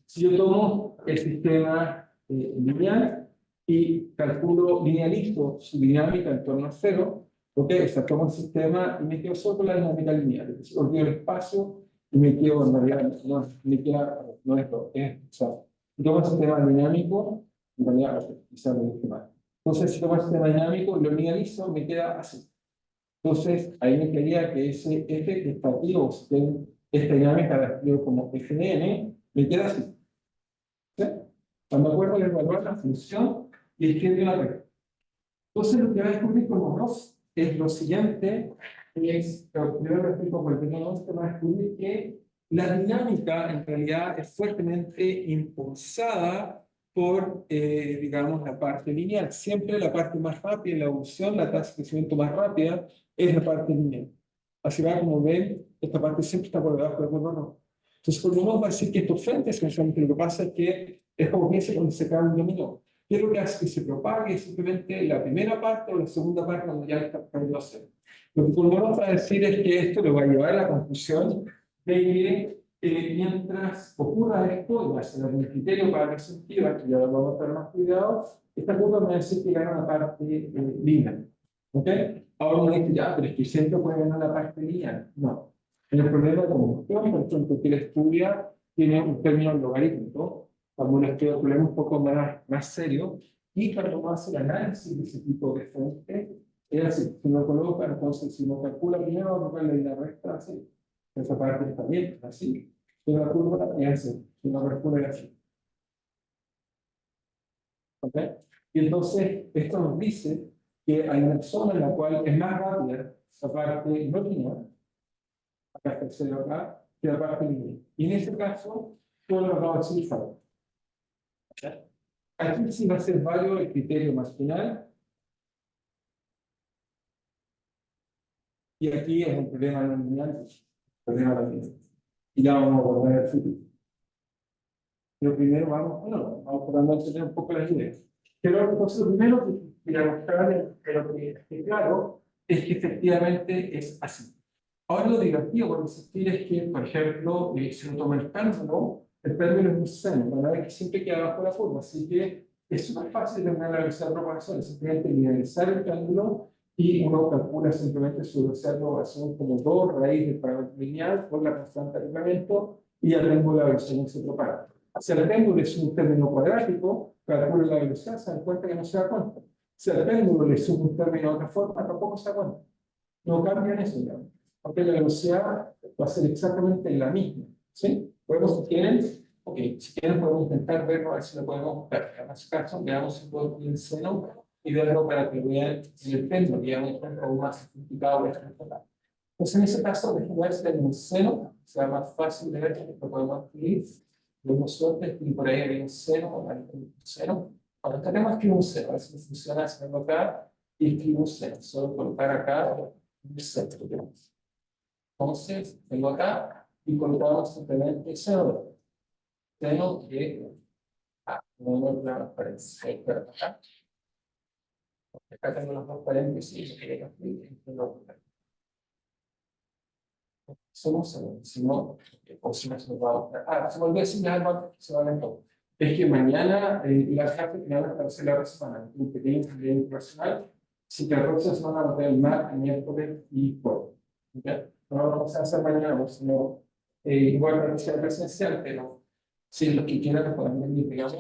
Si yo tomo el sistema lineal y calculo, linealizo su dinámica en torno a 0, ¿ok? O sea, tomo el sistema y me quedo solo con la dinámica lineal, es decir, olvido el espacio y me quedo en realidad, no, me queda, no es lo que es, o sea, si tomo el sistema dinámico, en realidad, quizás lo dije mal. Entonces, si tomo el sistema dinámico y lo linealizo, me queda así. Entonces, ahí me quedaría que ese f que está aquí, o si tengo esta dinámica la escribo como f de n, me queda así. ¿Sí? Cuando me acuerdo de evaluar la función y escribir una regla. Entonces, lo que va a descubrir con los dos es lo siguiente, es, primero lo explico porque tenemos que va a descubrir que la dinámica en realidad es fuertemente impulsada por, digamos, la parte lineal. Siempre la parte más rápida en la evolución, la tasa de crecimiento más rápida, es la parte lineal. Así va, como ven, esta parte siempre está por debajo del curva roja. Entonces, por lo menos va a decir que estos frentes, esencialmente lo que pasa es que es como que cuando se cae un dominó. ¿Qué es lo que hace que se propague? Simplemente la primera parte o la segunda parte cuando ya está cambiando a cero. Lo que por lo menos va a decir es que esto le va a llevar a la conclusión de que mientras ocurra esto, ya será un criterio para la perspectiva, que ya lo vamos a tener más cuidado, esta curva me va a decir que gana la parte lineal. ¿Ok? Ahora uno dice, ya, pero es que siempre puede ganar la parte lineal. No. En el problema de conjunción, por ejemplo, que él estudia, tiene un término logarítmico, cuando uno estudia un problema un poco más serio, y cuando uno hace el análisis de ese tipo de fuente, es así, si uno coloca, entonces si uno calcula primero, uno coloca la línea recta, así, esa parte está bien, así, si uno curva, es así, si uno calcula, es así. ¿Ok? Y entonces, esto nos dice que hay una zona en la cual es más rápida la parte no lineal, acá está el cero acá, que la parte lineal. Y en este caso, todo lo que acabo de decir falla. ¿Ok? Aquí sí va a ser válido el criterio más final. Y aquí es un problema no lineal, problema también. Y ya vamos a volver al futuro. Pero primero vamos tratando de entender un poco las ideas. Pero entonces lo primero que quería mostrar, pero que es claro, es que efectivamente es así. Ahora lo divertido por insistir es que, por ejemplo, si uno toma el péndulo es un seno, van a ver que siempre queda abajo la curva, así que es súper fácil de la velocidad de propagación, es simplemente linealizar el péndulo y uno calcula simplemente su velocidad de propagación como 2 raíz del parámetro lineal por la constante de reglamento y ya tengo la velocidad que se propaga. Si el péndulo es un término cuadrático, calculo la velocidad, se dan cuenta que no se da cuenta. Si el péndulo le sumo un término de otra forma, tampoco se da cuenta. No cambian eso, digamos. Porque la velocidad va a ser exactamente la misma. ¿Sí? ¿Podemos, si quieren? Ok, si quieren podemos intentar verlo, a ver si lo podemos ver. En este caso, veamos si puedo ir el seno y verlo para que vean el péndulo, digamos, un ejemplo aún más simplificado de esta forma. Entonces, en ese caso, déjenme ver si tengo un seno, sea más fácil de ver que lo podemos escribir. Tenemos suerte, y por ahí hay un seno, un seno. Ahora tenemos que escribir un seno, a ver si funciona, si vengo acá y escribo un seno. Solo colocar acá un seno. Entonces, tengo acá y colocamos simplemente seno. Seno que no la paréntesis. Acá tengo los dos paréntesis y somos si no, o si no se nos va a... se me olvidó decirle algo, se va a todo. Es que mañana la clase final va a ser la semana, un pequeño cambio personal. Si que la próxima semana va a tener martes, miércoles y jueves. ¿Ya? No lo vamos a hacer mañana, sino igual para que sea presencial, pero si los que quieran pueden venir, digamos,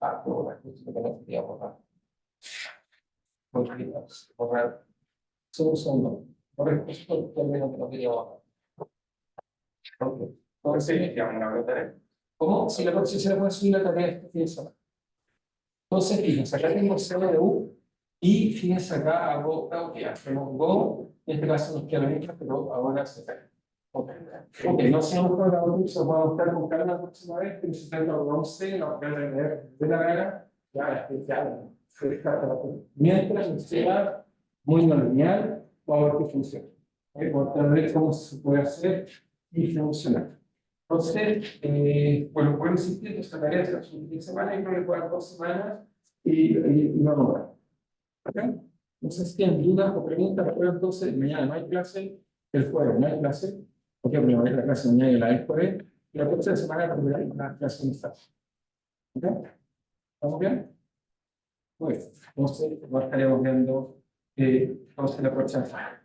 a probar, justo lo que no quería borrar. Borrar. Solo un segundo. Borrar justo el término que no quería borrar. Ok. Entonces, ya van a tarea. ¿Cómo? Si la próxima se le puede subir la tarea este fin de semana. Entonces, fíjense, acá tengo cero de U y fíjense acá hago, ok, hacemos Go, en este caso nos queda la misma, pero ahora se cae. Ok, no se nos puede dar un se puede buscar con calma la próxima vez, pero si tengo algo 11, no voy a leer de la gana, ya se descarta la cosa. Mientras sea muy no lineal, vamos a ver qué funciona. Vamos a ver cómo se puede hacer y funcionar. Entonces, bueno, puedo insistir que esa tarea es las últimas semanas y no le puedo dar 2 semanas y vamos a ver. ¿Ok? Entonces, si tienen dudas o preguntas, recuerden entonces, mañana no hay clase, el jueves no hay clase, porque primero hay la clase mañana y la después, y la próxima semana tendrán una clase en fase. ¿Ok? ¿Estamos bien? Muy bien. Entonces, nos estaremos viendo entonces la próxima semana.